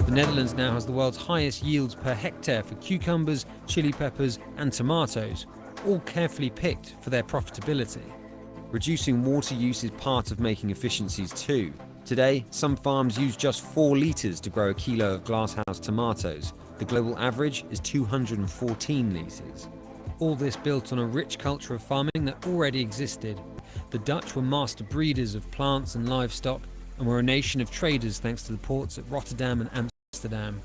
The Netherlands now has the world's highest yields per hectare for cucumbers, chili peppers and tomatoes, all carefully picked for their profitability. Reducing water use is part of making efficiencies too. Today, some farms use just 4 litres to grow a kilo of glasshouse tomatoes. The global average is 214 litres. All this built on a rich culture of farming that already existed. The Dutch were master breeders of plants and livestock and were a nation of traders thanks to the ports at Rotterdam and Amsterdam.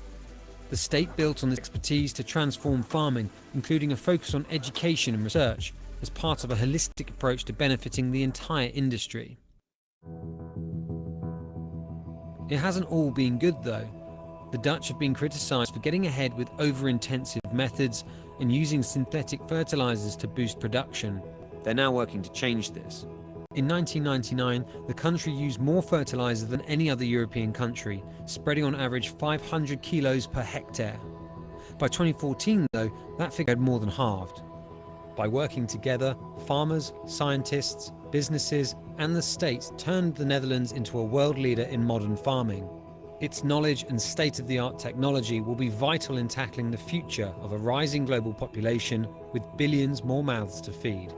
The state built on this expertise to transform farming, including a focus on education and research, as part of a holistic approach to benefiting the entire industry. It hasn't all been good though. The Dutch have been criticised for getting ahead with over-intensive methods and using synthetic fertilisers to boost production. They're now working to change this. In 1999, the country used more fertiliser than any other European country, spreading on average 500 kilos per hectare. By 2014 though, that figure had more than halved. By working together, farmers, scientists, businesses and the state turned the Netherlands into a world leader in modern farming. Its knowledge and state-of-the-art technology will be vital in tackling the future of a rising global population with billions more mouths to feed.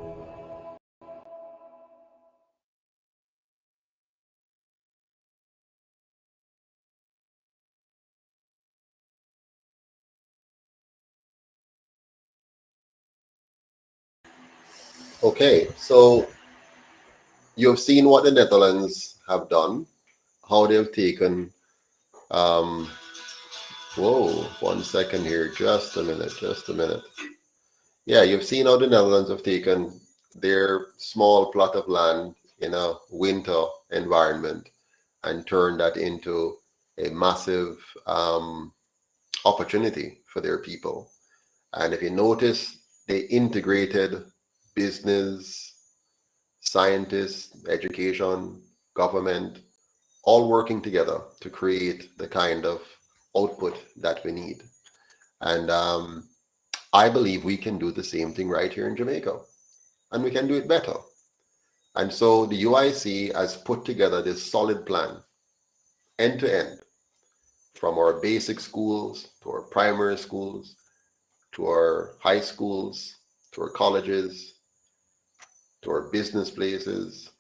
Okay, so you've seen what the Netherlands have done, how they've taken, whoa, 1 second here, just a minute. Yeah, you've seen how the Netherlands have taken their small plot of land in a winter environment and turned that into a massive opportunity for their people. And if you notice, they integrated business, scientists, education, government, all working together to create the kind of output that we need. And I believe we can do the same thing right here in Jamaica, and we can do it better. And so the UIC has put together this solid plan, end to end, from our basic schools to our primary schools, to our high schools, to our colleges, to our business places,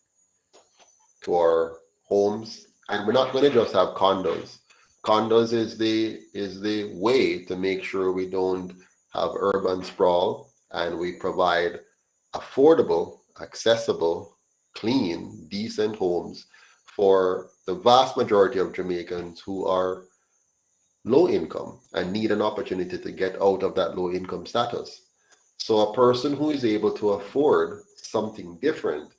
to our homes. And we're not going to just have condos. Condos is the way to make sure we don't have urban sprawl, and we provide affordable, accessible, clean, decent homes for the vast majority of Jamaicans who are low income and need an opportunity to get out of that low income status. So a person who is able to afford something different,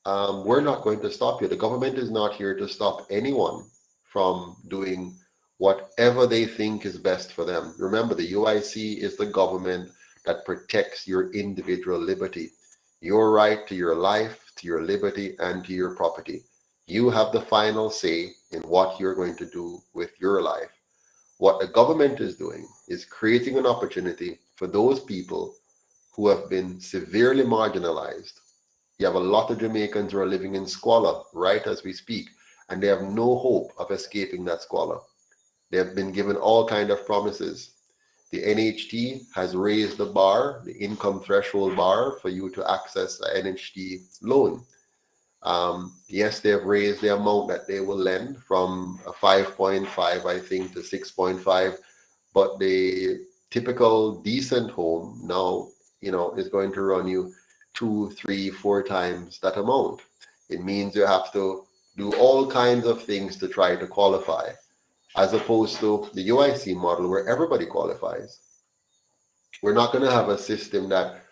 we're not going to stop you. The government is not here to stop anyone from doing whatever they think is best for them. Remember, the UIC is the government that protects your individual liberty, your right to your life, to your liberty, and to your property. You have the final say in what you're going to do with your life. What the government is doing is creating an opportunity for those people who have been severely marginalized. You have a lot of Jamaicans who are living in squalor right as we speak, and they have no hope of escaping that squalor. They have been given all kinds of promises. The NHT has raised the bar, the income threshold bar, for you to access an NHT loan. Yes, they have raised the amount that they will lend from a 5.5, I think, to 6.5, but the typical decent home now, is going to run you 2, 3, 4 times that amount. It means you have to do all kinds of things to try to qualify, as opposed to the UIC model where everybody qualifies. We're not going to have a system that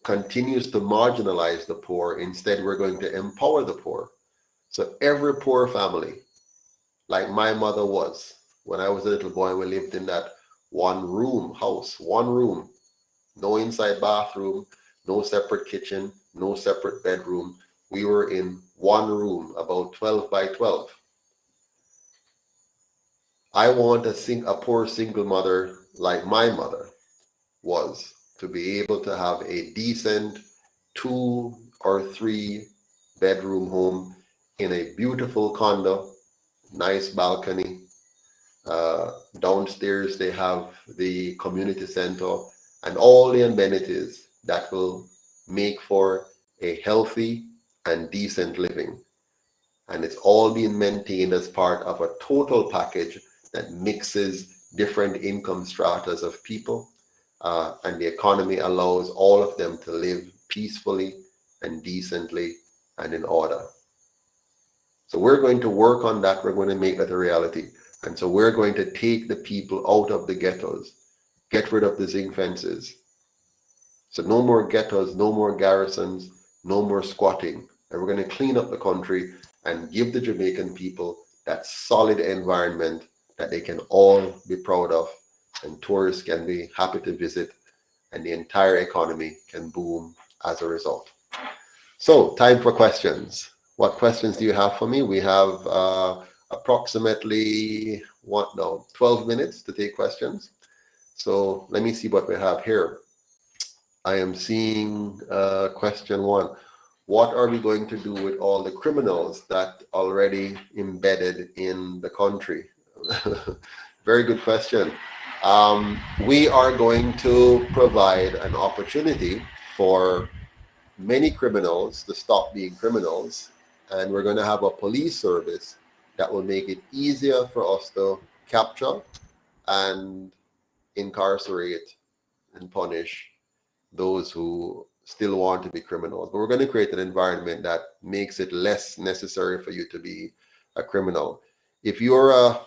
continues to marginalize the poor. Instead, we're going to empower the poor. So every poor family, like my mother was, when I was a little boy, we lived in that one-room house, one room, no inside bathroom, no separate kitchen, no separate bedroom. We were in one room, about 12 by 12. I want a poor single mother like my mother was, to be able to have a decent 2 or 3 bedroom home in a beautiful condo, nice balcony. Downstairs they have the community center and all the amenities that will make for a healthy and decent living. And it's all being maintained as part of a total package that mixes different income stratas of people. And the economy allows all of them to live peacefully and decently and in order. So we're going to work on that. We're going to make that a reality. And so we're going to take the people out of the ghettos, get rid of the zinc fences. So no more ghettos, no more garrisons, no more squatting. And we're going to clean up the country and give the Jamaican people that solid environment that they can all be proud of, and tourists can be happy to visit, and the entire economy can boom as a result. So, time for questions. What questions do you have for me? We have approximately 12 minutes to take questions. So let me see what we have here. I am seeing question 1. What are we going to do with all the criminals that already embedded in the country? Very good question. We are going to provide an opportunity for many criminals to stop being criminals, and we're going to have a police service that will make it easier for us to capture and incarcerate and punish those who still want to be criminals. But we're going to create an environment that makes it less necessary for you to be a criminal. If you're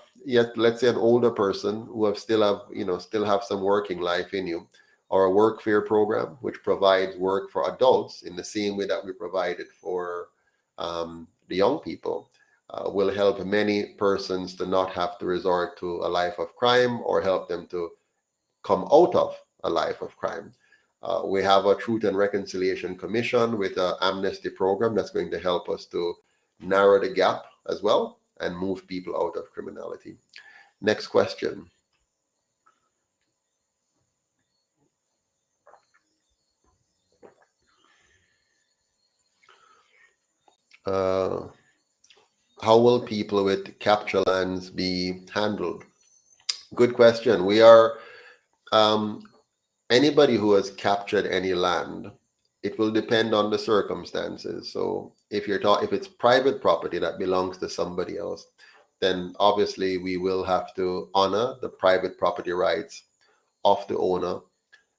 let's say an older person who still have some working life in you, or a workfare program which provides work for adults in the same way that we provided for the young people, will help many persons to not have to resort to a life of crime, or help them to come out of a life of crime. We have a Truth and Reconciliation Commission with an amnesty program that's going to help us to narrow the gap as well and move people out of criminality. Next question. How will people with capture lands be handled? Good question. We are anybody who has captured any land, it will depend on the circumstances. So if it's private property that belongs to somebody else, then obviously we will have to honor the private property rights of the owner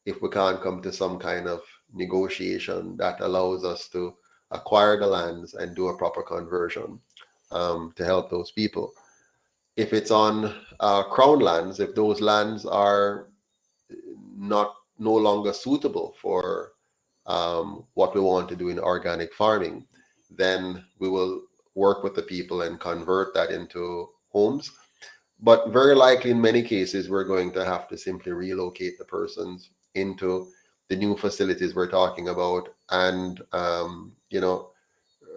if we can't come to some kind of negotiation that allows us to acquire the lands and do a proper conversion to help those people. If it's on crown lands, if those lands are no longer suitable for what we want to do in organic farming, then we will work with the people and convert that into homes. But very likely in many cases, we're going to have to simply relocate the persons into the new facilities we're talking about and,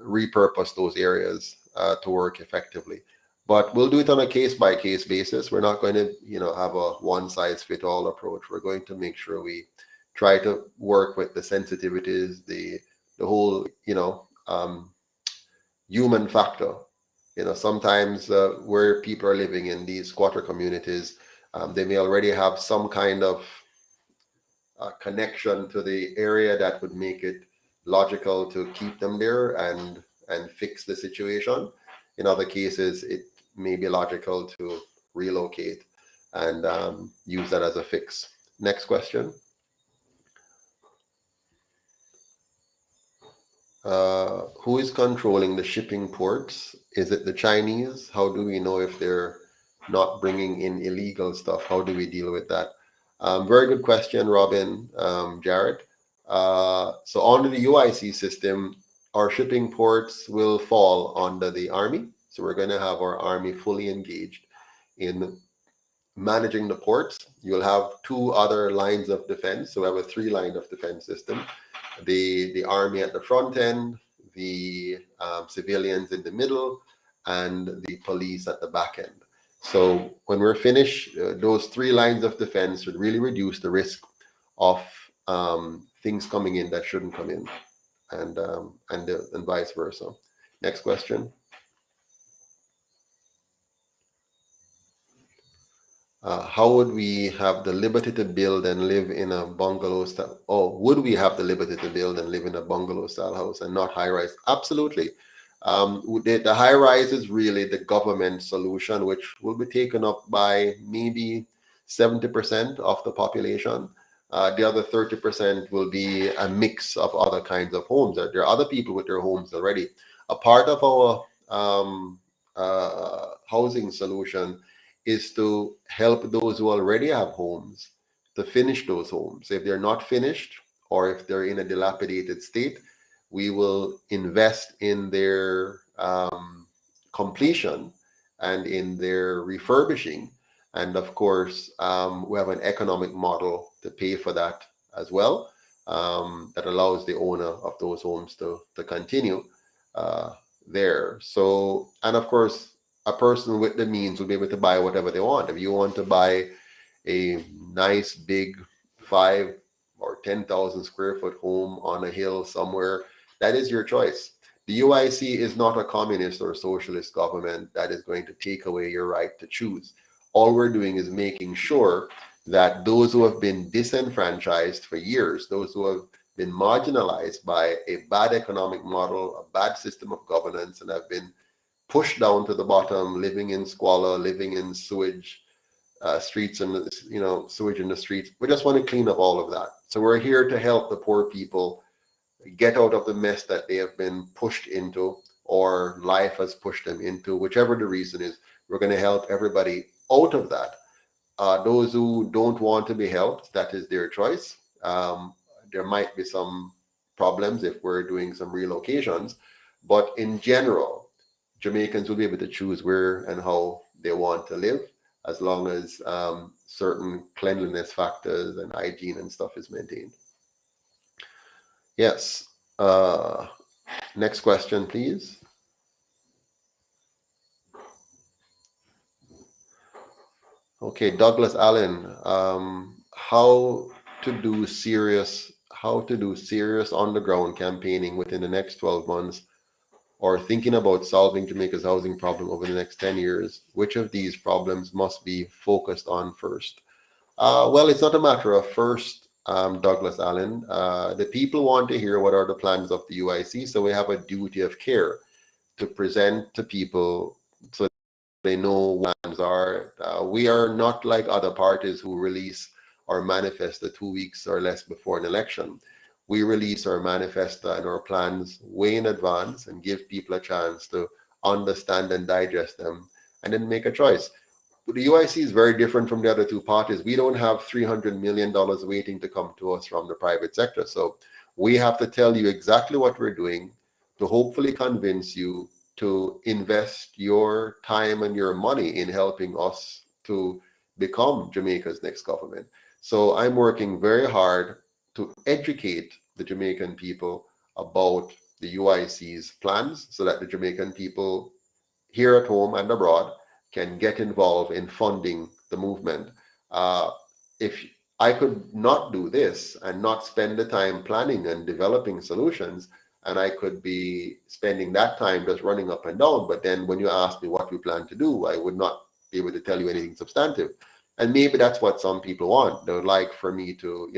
repurpose those areas to work effectively. But we'll do it on a case-by-case basis. We're not going to, have a one-size-fit-all approach. We're going to make sure we try to work with the sensitivities, the whole, human factor. Sometimes where people are living in these squatter communities, they may already have some kind of connection to the area that would make it logical to keep them there and fix the situation. In other cases, it may be logical to relocate and use that as a fix. Next question. Who is controlling the shipping ports? Is it the Chinese? How do we know if they're not bringing in illegal stuff? How do we deal with that? Very good question, Robin, Jared. So under the UIC system, our shipping ports will fall under the Army. So we're going to have our Army fully engaged in managing the ports. You'll have two other lines of defense. So we have a 3-line of defense system. The Army at the front end, the civilians in the middle, and the police at the back end. So when we're finished, those 3 lines of defense would really reduce the risk of things coming in that shouldn't come in, and vice versa. Next question. How would we have the liberty to build and live in a bungalow style? Oh, would we have the liberty to build and live in a bungalow style house and not high rise? Absolutely. The high rise is really the government solution, which will be taken up by maybe 70% of the population. The other 30% will be a mix of other kinds of homes. There are other people with their homes already. A part of our housing solution is to help those who already have homes to finish those homes. If they're not finished or if they're in a dilapidated state, we will invest in their completion and in their refurbishing. And of course, we have an economic model to pay for that as well, that allows the owner of those homes to continue there. So, and of course, a person with the means will be able to buy whatever they want. If you want to buy a nice big 5 or 10,000 square foot home on a hill somewhere, that is your choice. The UIC is not a communist or socialist government that is going to take away your right to choose. All we're doing is making sure that those who have been disenfranchised for years, those who have been marginalized by a bad economic model, a bad system of governance, and have been pushed down to the bottom, living in squalor, living in sewage streets and sewage in the streets. We just want to clean up all of that. So we're here to help the poor people get out of the mess that they have been pushed into, or life has pushed them into, whichever the reason is. We're going to help everybody out of that. Those who don't want to be helped, that is their choice. There might be some problems if we're doing some relocations, but in general, Jamaicans will be able to choose where and how they want to live, as long as certain cleanliness factors and hygiene and stuff is maintained. Yes. Next question, please. Okay, Douglas Allen, how to do serious on the ground campaigning within the next 12 months, or thinking about solving Jamaica's housing problem over the next 10 years. Which of these problems must be focused on first? Well, it's not a matter of first, Douglas Allen. The people want to hear what are the plans of the UIC, so we have a duty of care to present to people so they know what plans are. We are not like other parties who release our manifesto 2 weeks or less before an election. We release our manifesto and our plans way in advance and give people a chance to understand and digest them and then make a choice. The UIC is very different from the other two parties. We don't have $300 million waiting to come to us from the private sector. So we have to tell you exactly what we're doing to hopefully convince you to invest your time and your money in helping us to become Jamaica's next government. So I'm working very hard to educate the Jamaican people about the UIC's plans so that the Jamaican people here at home and abroad can get involved in funding the movement. If I could not do this and not spend the time planning and developing solutions, and I could be spending that time just running up and down, but then when you ask me what we plan to do, I would not be able to tell you anything substantive. And maybe that's what some people want. They would like for me to,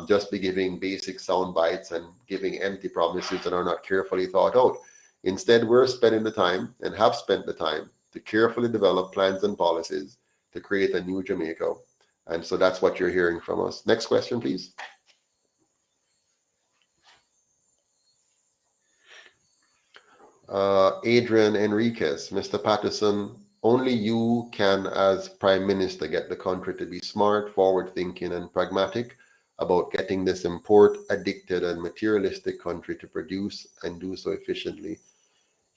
just be giving basic sound bites and giving empty promises that are not carefully thought out. Instead, we're spending the time and have spent the time to carefully develop plans and policies to create a new Jamaica. And so that's what you're hearing from us. Next question, please. Adrian Enriquez, Mr. Patterson, only you can, as Prime Minister, get the country to be smart, forward-thinking, and pragmatic about getting this import-addicted and materialistic country to produce and do so efficiently.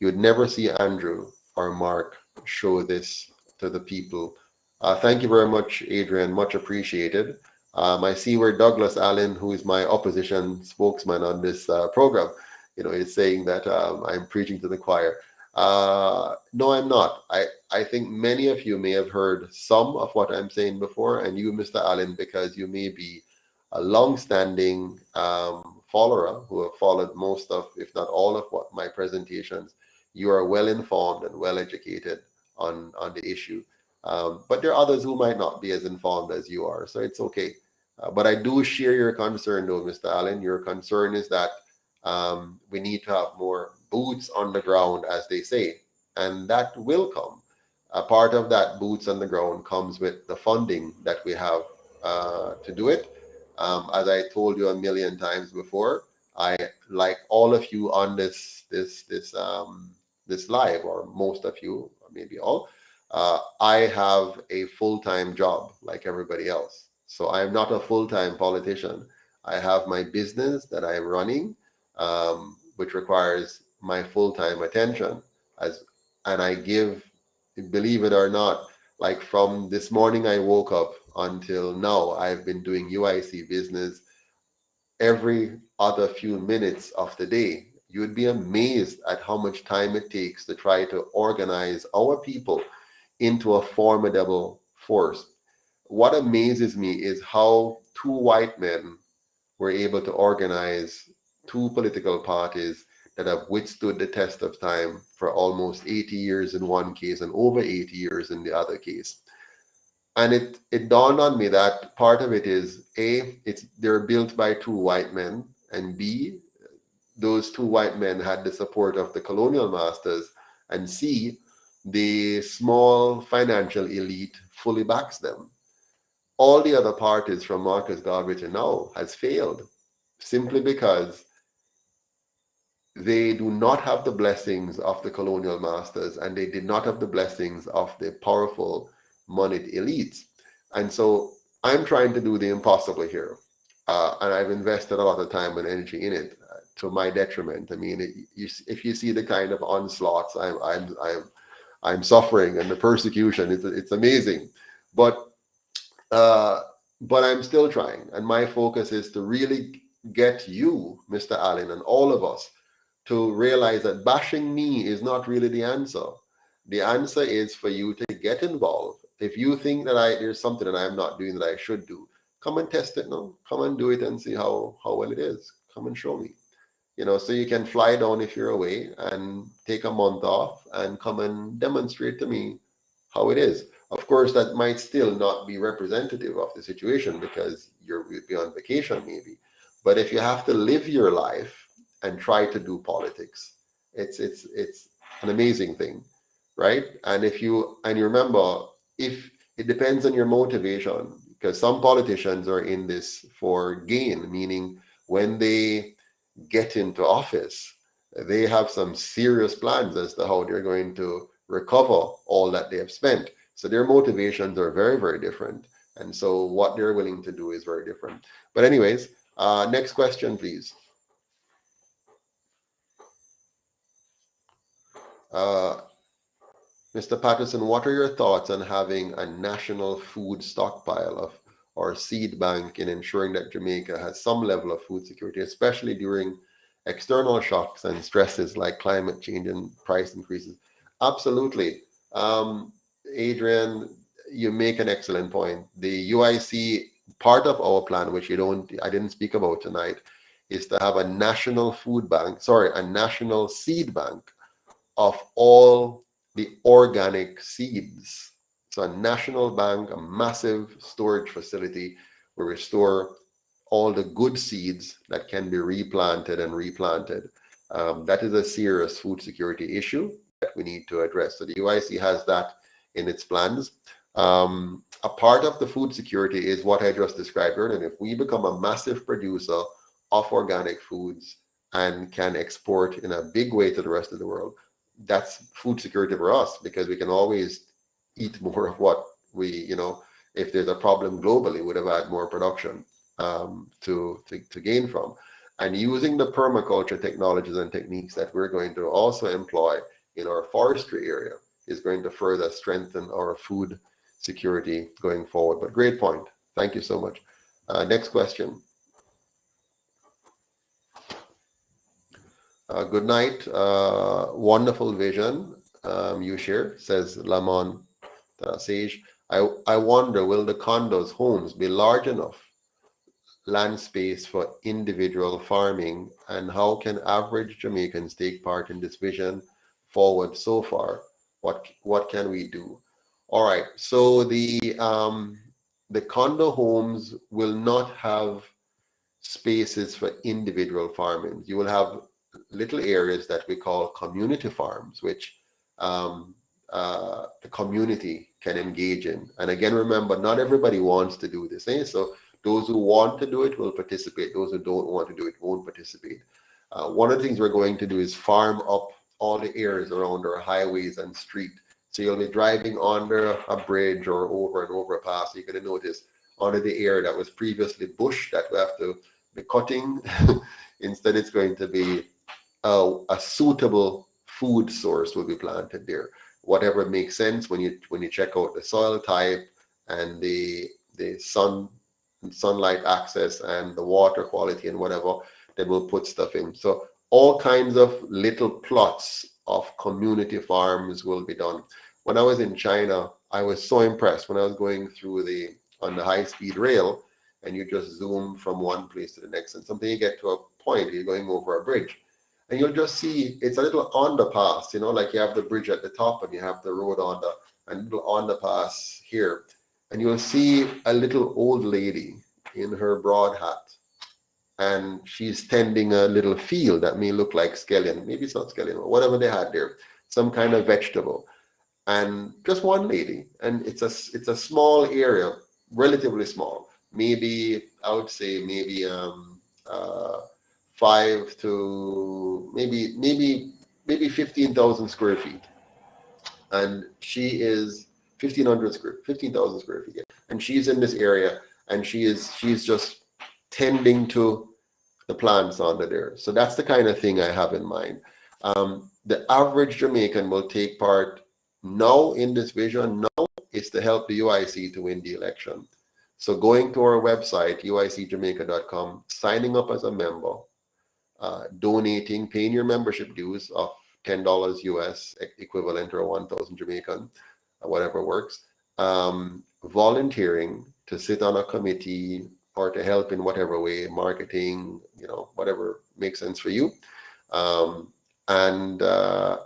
You would never see Andrew or Mark show this to the people. Thank you very much, Adrian. Much appreciated. I see where Douglas Allen, who is my opposition spokesman on this program, is saying that I'm preaching to the choir. No, I'm not. I think many of you may have heard some of what I'm saying before, and you, Mr. Allen, because you may be a long-standing follower who have followed most of, if not all of what my presentations, you are well informed and well educated on the issue. But there are others who might not be as informed as you are, so it's okay. But I do share your concern though, Mr. Allen. Your concern is that we need to have more boots on the ground, as they say, and that will come. A part of that boots on the ground comes with the funding that we have to do it. As I told you a million times before, I, like all of you on this live, or most of you, or maybe all, I have a full-time job like everybody else. So I am not a full-time politician. I have my business that I am running, which requires my full-time attention. And I give, believe it or not, like from this morning I woke up until now, I've been doing UIC business every other few minutes of the day. You would be amazed at how much time it takes to try to organize our people into a formidable force. What amazes me is how two white men were able to organize two political parties that have withstood the test of time for almost 80 years in one case and over 80 years in the other case. And it dawned on me that part of it is A, they're built by two white men, and B, those two white men had the support of the colonial masters, and C, the small financial elite fully backs them. All the other parties from Marcus Garvey to now has failed simply because they do not have the blessings of the colonial masters, and they did not have the blessings of the powerful moneyed elites. And so I'm trying to do the impossible here. And I've invested a lot of time and energy in it to my detriment. I mean, if you see the kind of onslaughts I'm suffering and the persecution, it's amazing. But I'm still trying, and my focus is to really get you, Mr. Allen, and all of us to realize that bashing me is not really the answer. The answer is for you to get involved. If you think that there's something that I'm not doing that I should do, come and test it now. Come and do it and see how well it is. Come and show me. So you can fly down if you're away and take a month off and come and demonstrate to me how it is. Of course, that might still not be representative of the situation because you'll be on vacation maybe. But if you have to live your life and try to do politics, it's an amazing thing, right? And you remember, if it depends on your motivation, because some politicians are in this for gain, meaning when they get into office, they have some serious plans as to how they're going to recover all that they have spent. So their motivations are very, very different. And so what they're willing to do is very different. But anyways, next question, please. Mr. Patterson, what are your thoughts on having a national food stockpile or seed bank in ensuring that Jamaica has some level of food security, especially during external shocks and stresses like climate change and price increases? Absolutely. Adrian, you make an excellent point. The UIC, part of our plan, which I didn't speak about tonight, is to have a national national seed bank of all the organic seeds. So a national bank, a massive storage facility where we store all the good seeds that can be replanted and replanted. That is a serious food security issue that we need to address. So the UIC has that in its plans. A part of the food security is what I just described earlier. And if we become a massive producer of organic foods and can export in a big way to the rest of the world, that's food security for us, because we can always eat more of what we, if there's a problem globally, we would have had more production to gain from. And using the permaculture technologies and techniques that we're going to also employ in our forestry area is going to further strengthen our food security going forward. But great point. Thank you so much. Next question. Good night. Wonderful vision you share, says Lamon Sage. I wonder, will the condos, homes be large enough land space for individual farming, and how can average Jamaicans take part in this vision forward so far? What can we do? All right, so the condo homes will not have spaces for individual farming. You will have little areas that we call community farms, which the community can engage in. And again, remember, not everybody wants to do this. So those who want to do it will participate. Those who don't want to do it won't participate. One of the things we're going to do is farm up all the areas around our highways and street. So you'll be driving under a bridge or over and over a pass. You're going to notice under the area that was previously bush that we have to be cutting. Instead, it's going to be a suitable food source will be planted there. Whatever makes sense when you check out the soil type and the sunlight access and the water quality and whatever, then we'll put stuff in. So all kinds of little plots of community farms will be done. When I was in China, I was so impressed when I was going through on the high-speed rail, and you just zoom from one place to the next, and something you get to a point, you're going over a bridge, and you'll just see it's a little underpass, like you have the bridge at the top and you have the road and little underpass here, and you'll see a little old lady in her broad hat, and she's tending a little field that may look like scallion. Maybe it's not scallion, or whatever they had there, some kind of vegetable. And just one lady, and it's a small area, relatively small. Maybe I would say maybe 5 to maybe 15,000 square feet, and she is 15,000 square feet, and she's in this area, and she's just tending to the plants under there. So that's the kind of thing I have in mind. The average Jamaican will take part now in this vision. Now is to help the UIC to win the election. So going to our website, uicjamaica.com, signing up as a member, donating, paying your membership dues of $10 US, equivalent to 1,000 Jamaican, whatever works, volunteering to sit on a committee or to help in whatever way, marketing, whatever makes sense for you. And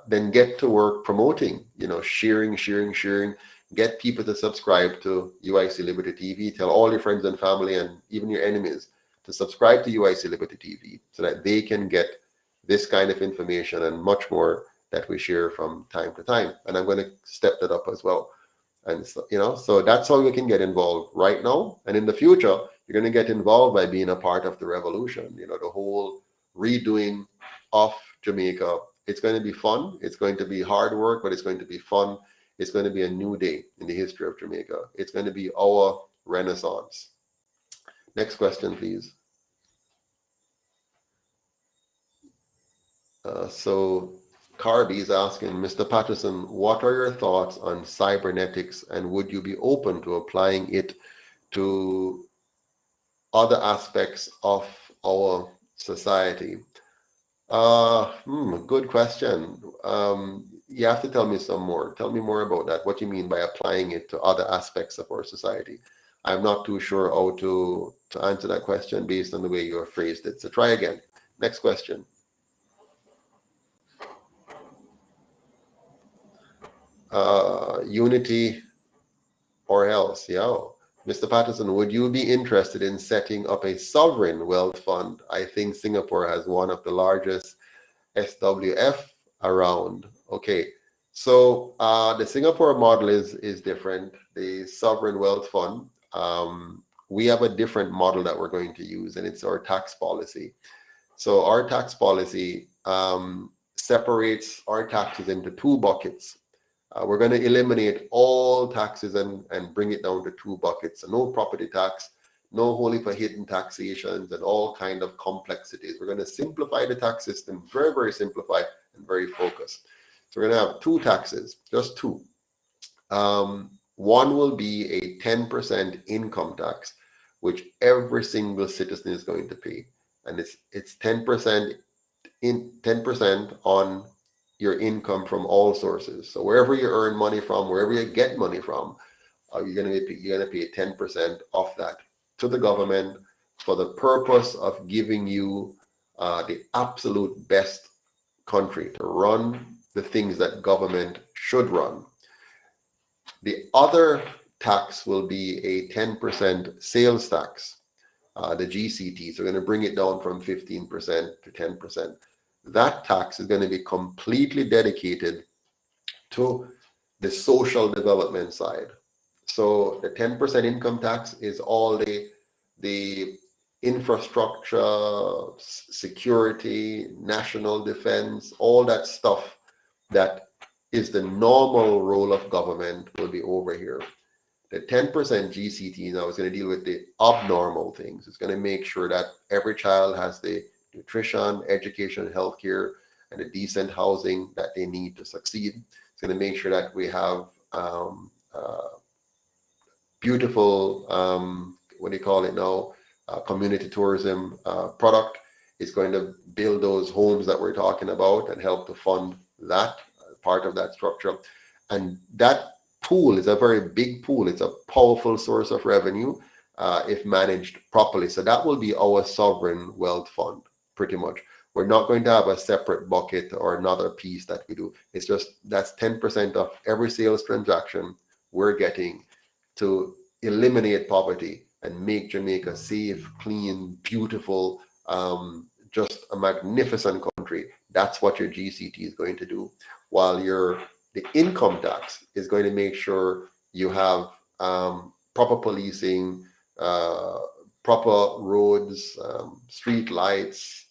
then get to work promoting, sharing, get people to subscribe to UIC Liberty TV, tell all your friends and family and even your enemies to subscribe to UIC Liberty TV so that they can get this kind of information and much more that we share from time to time. And I'm going to step that up as well. And so, so that's how you can get involved right now. And in the future, you're going to get involved by being a part of the revolution, the whole redoing of Jamaica. It's going to be fun. It's going to be hard work, but it's going to be fun. It's going to be a new day in the history of Jamaica. It's going to be our renaissance. Next question, please. So Carby is asking, Mr. Patterson, what are your thoughts on cybernetics, and would you be open to applying it to other aspects of our society? Good question. You have to tell me some more. Tell me more about that. What do you mean by applying it to other aspects of our society? I'm not too sure how to answer that question based on the way you have phrased it. So try again. Next question. Unity or else, yeah. Mr. Patterson, would you be interested in setting up a sovereign wealth fund? I think Singapore has one of the largest SWF around. Okay, so the Singapore model is different. The sovereign wealth fund, we have a different model that we're going to use, and it's our tax policy. So our tax policy separates our taxes into two buckets. We're going to eliminate all taxes and bring it down to two buckets. So no property tax, no wholly for hidden taxations and all kind of complexities. We're going to simplify the tax system, very, very simplified and very focused. So we're going to have two taxes, just two. One will be a 10% income tax, which every single citizen is going to pay. And it's 10% on your income from all sources. So wherever you earn money from, wherever you get money from, you're going to pay 10% of that to the government for the purpose of giving you the absolute best country to run the things that government should run. The other tax will be a 10% sales tax, the GCT. So we're going to bring it down from 15% to 10%. That tax is going to be completely dedicated to the social development side. So the 10% income tax is all the infrastructure, security, national defense, all that stuff that is the normal role of government will be over here. The 10% GCT now is going to deal with the abnormal things. It's going to make sure that every child has the nutrition, education, healthcare, and a decent housing that they need to succeed. It's going to make sure that we have beautiful, what do you call it now, community tourism product. It's going to build those homes that we're talking about and help to fund that part of that structure. And that pool is a very big pool. It's a powerful source of revenue if managed properly. So that will be our sovereign wealth fund, pretty much. We're not going to have a separate bucket or another piece that we do. It's just that's 10% of every sales transaction we're getting to eliminate poverty and make Jamaica safe, clean, beautiful, just a magnificent country. That's what your GCT is going to do. While the income tax is going to make sure you have proper policing, proper roads, street lights,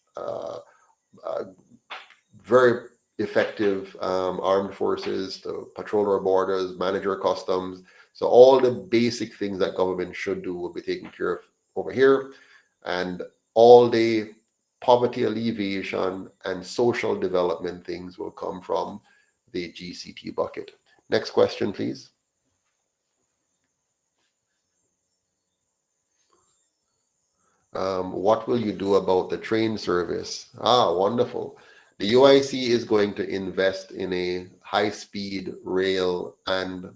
very effective armed forces to patrol our borders, manage our customs. So all the basic things that government should do will be taken care of over here. And all the poverty alleviation and social development things will come from the GCT bucket. Next question, please. What will you do about the train service? Ah, wonderful. The UIC is going to invest in a high-speed rail and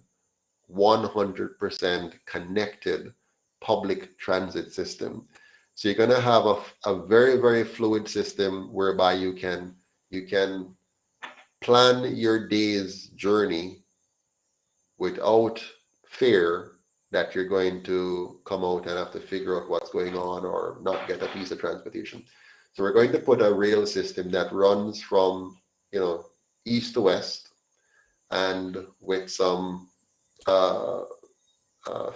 100% connected public transit system. So you're going to have a very, very fluid system whereby you can plan your day's journey without fear that you're going to come out and have to figure out what's going on or not get a piece of transportation. So we're going to put a rail system that runs from, east to west, and with some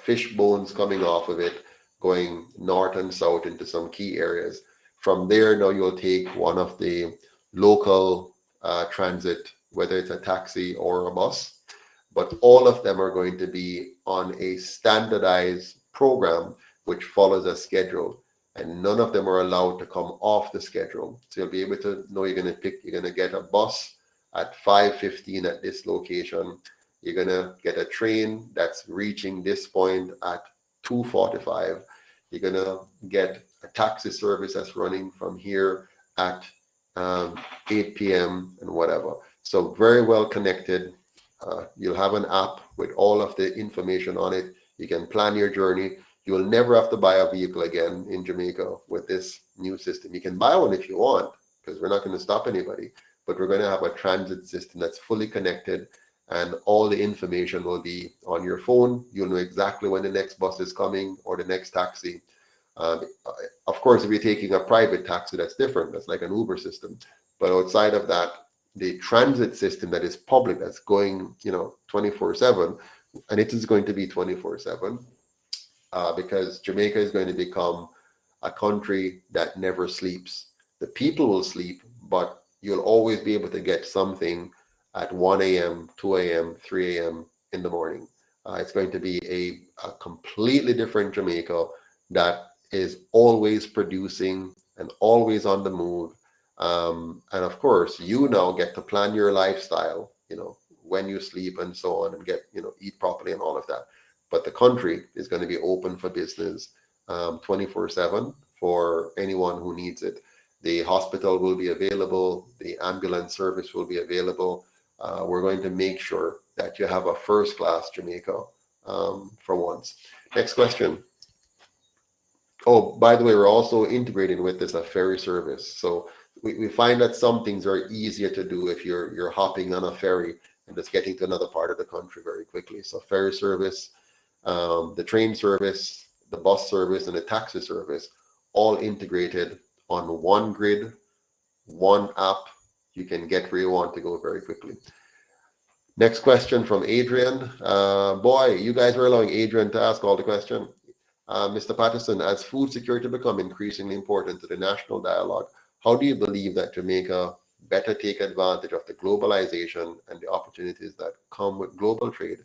fish bones coming off of it, going north and south into some key areas. From there, now you'll take one of the local transit, whether it's a taxi or a bus, but all of them are going to be on a standardized program which follows a schedule, and none of them are allowed to come off the schedule. So you'll be able to know you're going to get a bus at 5:15 at this location. You're going to get a train that's reaching this point at 2:45. You're going to get a taxi service that's running from here at 8 p.m. and whatever. So very well connected. You'll have an app with all of the information on it. You can plan your journey. You will never have to buy a vehicle again in Jamaica with this new system. You can buy one if you want, because we're not going to stop anybody, but we're going to have a transit system that's fully connected, and all the information will be on your phone. You'll know exactly when the next bus is coming or the next taxi. Of course, if you're taking a private taxi, that's different. That's like an Uber system. But outside of that, the transit system that is public, that's going 24/7, and it is going to be 24/7, because Jamaica is going to become a country that never sleeps. The people will sleep, but you'll always be able to get something at 1 a.m., 2 a.m., 3 a.m. in the morning. It's going to be a completely different Jamaica that is always producing and always on the move. And of course, you now get to plan your lifestyle, when you sleep and so on, and get, eat properly and all of that. But the country is going to be open for business 24/7 for anyone who needs it. The hospital will be available. The ambulance service will be available. We're going to make sure that you have a first-class Jamaica for once. Next question. Oh, by the way, we're also integrating with this a ferry service. So we find that some things are easier to do if you're hopping on a ferry and just getting to another part of the country very quickly. So ferry service, the train service, the bus service, and the taxi service, all integrated on one grid, one app. You can get where you want to go very quickly. Next question from Adrian. Boy, you guys are allowing Adrian to ask all the questions. Mr. Patterson, as food security become increasingly important to the national dialogue, how do you believe that Jamaica better take advantage of the globalization and the opportunities that come with global trade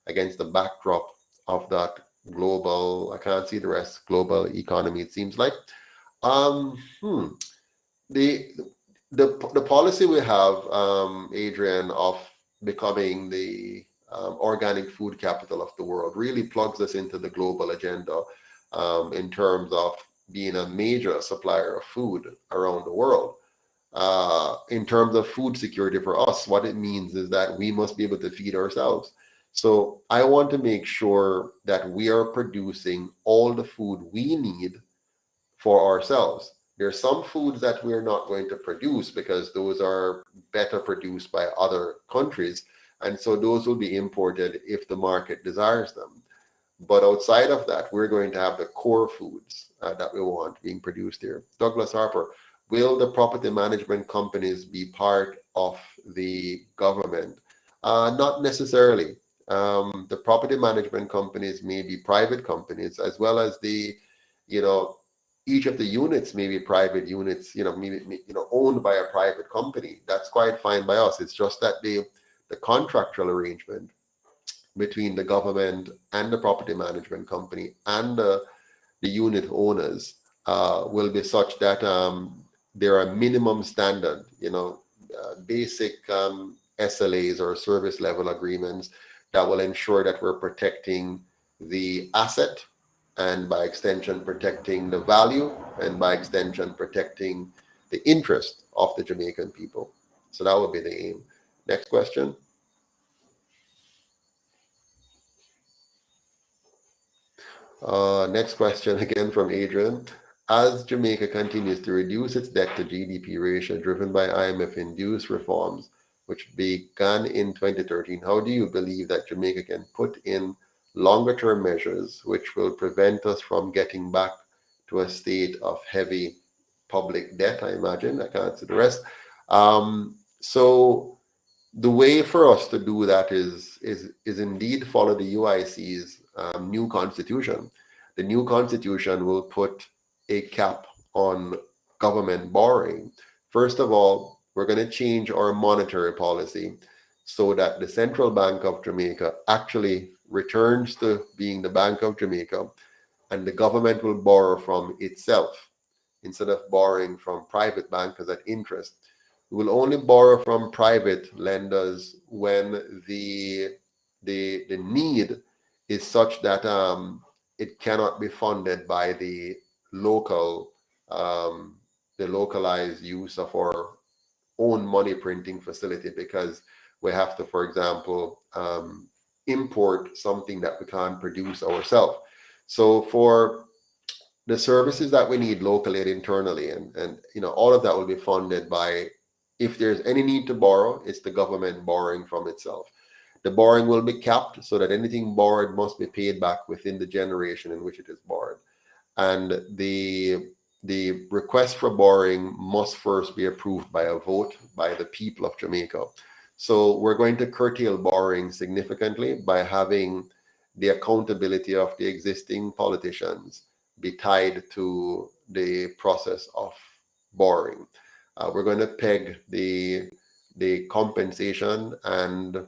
against the backdrop of that global, I can't see the rest, global economy, it seems like? The policy we have, Adrian, of becoming the organic food capital of the world really plugs us into the global agenda in terms of being a major supplier of food around the world. In terms of food security for us, what it means is that we must be able to feed ourselves. So I want to make sure that we are producing all the food we need for ourselves. There are some foods that we're not going to produce because those are better produced by other countries. And so those will be imported if the market desires them. But outside of that, we're going to have the core foods that we want being produced here. Douglas Harper, will the property management companies be part of the government? Not necessarily. The property management companies may be private companies, as well as the, each of the units may be private units, owned by a private company. That's quite fine by us. It's just that the contractual arrangement between the government and the property management company and the unit owners will be such that there are minimum standard, basic SLAs or service level agreements that will ensure that we're protecting the asset and by extension protecting the value and by extension protecting the interest of the Jamaican people. So that would be the aim. Next question. Next question again from Adrian. As Jamaica continues to reduce its debt to GDP ratio driven by IMF-induced reforms, which began in 2013, how do you believe that Jamaica can put in longer-term measures which will prevent us from getting back to a state of heavy public debt? I imagine I can't see the rest. So the way for us to do that is indeed follow the UIC's new constitution. The new constitution will put a cap on government borrowing. First of all, we're going to change our monetary policy so that the Central Bank of Jamaica actually returns to being the Bank of Jamaica, and the government will borrow from itself instead of borrowing from private bankers at interest. We will only borrow from private lenders when the need is such that it cannot be funded by the localized use of our own money printing facility, because we have to, for example, import something that we can't produce ourselves. So for the services that we need locally and internally, and all of that will be funded by, if there's any need to borrow, it's the government borrowing from itself. The borrowing will be capped so that anything borrowed must be paid back within the generation in which it is borrowed. And the request for borrowing must first be approved by a vote by the people of Jamaica. So we're going to curtail borrowing significantly by having the accountability of the existing politicians be tied to the process of borrowing. We're going to peg the compensation and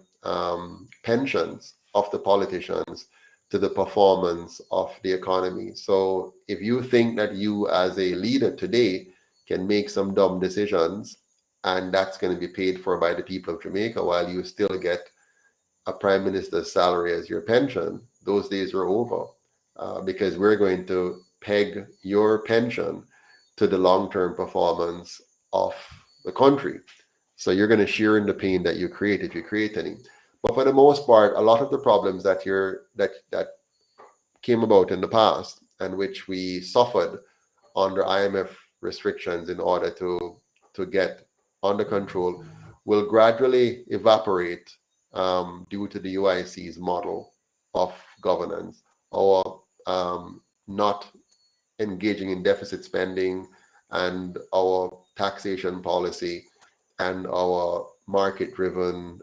pensions of the politicians to the performance of the economy. So if you think that you as a leader today can make some dumb decisions and that's going to be paid for by the people of Jamaica while you still get a prime minister's salary as your pension, those days are over, because we're going to peg your pension to the long-term performance of the country. So you're going to share in the pain that you create if you create any. But for the most part, a lot of the problems that came about in the past and which we suffered under IMF restrictions in order to get under control will gradually evaporate due to the UIC's model of governance, or not engaging in deficit spending, and our taxation policy and our market-driven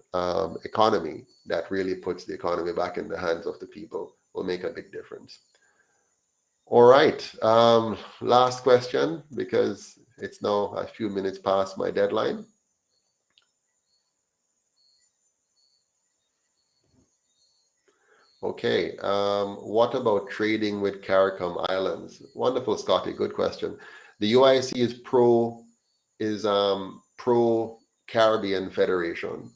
economy that really puts the economy back in the hands of the people will make a big difference. All right, last question, because it's now a few minutes past my deadline. Okay, what about trading with CARICOM Islands? Wonderful, Scotty, good question. The UIC is pro-Caribbean Federation.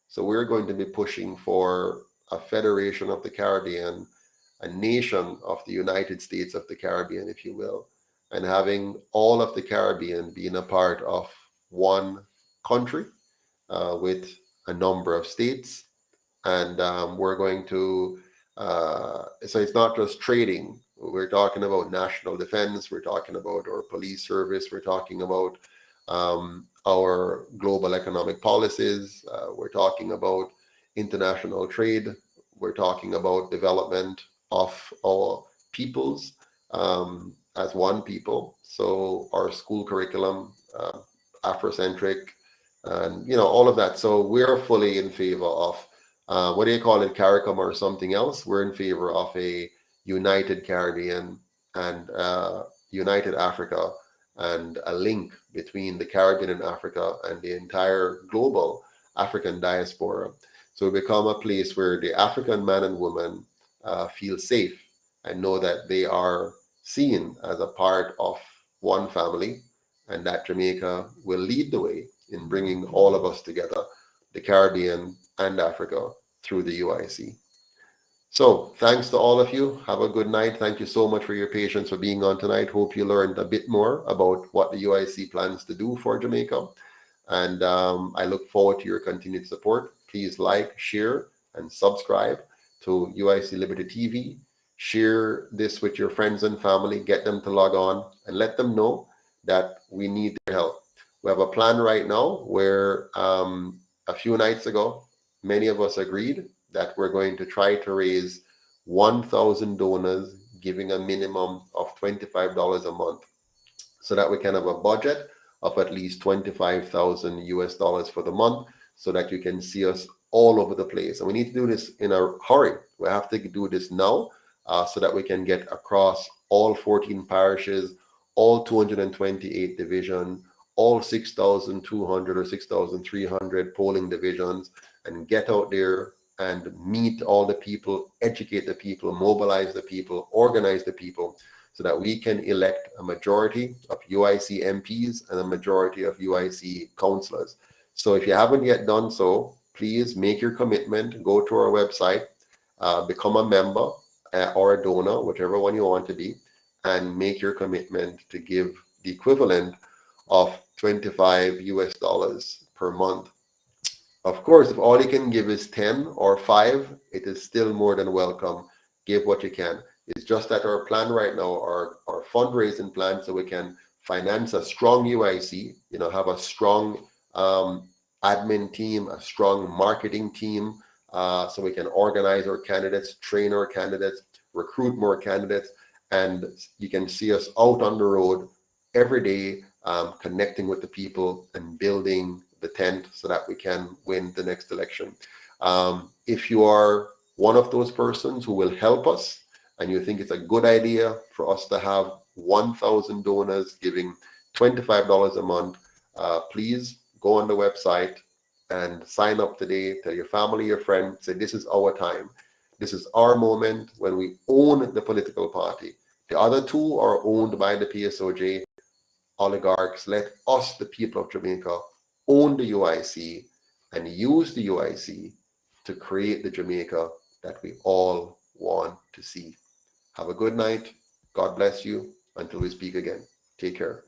So we're going to be pushing for a federation of the Caribbean, a nation of the United States of the Caribbean, if you will, and having all of the Caribbean being a part of one country with a number of states. And we're going to, so it's not just trading. We're talking about national defense. We're talking about our police service. We're talking about our global economic policies. We're talking about international trade. We're talking about development of our peoples as one people. So our school curriculum, Afrocentric, and all of that. So we're fully in favor of what do you call it, CARICOM or something else? We're in favor of a united Caribbean and united Africa, and a link between the Caribbean and Africa and the entire global African diaspora. So we become a place where the African man and woman feel safe and know that they are seen as a part of one family, and that Jamaica will lead the way in bringing all of us together, the Caribbean and Africa, through the UIC. So thanks to all of you. Have a good night. Thank you so much for your patience for being on tonight. Hope you learned a bit more about what the UIC plans to do for Jamaica. And I look forward to your continued support. Please like, share, and subscribe to UIC Liberty TV. Share this with your friends and family. Get them to log on and let them know that we need their help. We have a plan right now where a few nights ago, many of us agreed that we're going to try to raise 1,000 donors, giving a minimum of $25 a month, so that we can have a budget of at least 25,000 US dollars for the month, so that you can see us all over the place. And we need to do this in a hurry. We have to do this now so that we can get across all 14 parishes, all 228 divisions, all 6,200 or 6,300 polling divisions, and get out there and meet all the people, educate the people, mobilize the people, organize the people, so that we can elect a majority of UIC MPs and a majority of UIC councillors. So if you haven't yet done so, please make your commitment, go to our website, become a member or a donor, whichever one you want to be, and make your commitment to give the equivalent of 25 US dollars per month. Of course, if all you can give is 10 or 5, it is still more than welcome. Give what you can. It's just that our plan right now, our fundraising plan, so we can finance a strong UIC, have a strong admin team, a strong marketing team, so we can organize our candidates, train our candidates, recruit more candidates, and you can see us out on the road every day, connecting with the people and building the tent so that we can win the next election. If you are one of those persons who will help us and you think it's a good idea for us to have 1,000 donors giving $25 a month, please go on the website and sign up today. Tell your family, your friends, say this is our time. This is our moment when we own the political party. The other two are owned by the PSOJ oligarchs. Let us, the people of Jamaica, own the UIC and use the UIC to create the Jamaica that we all want to see. Have a good night. God bless you. Until we speak again. Take care.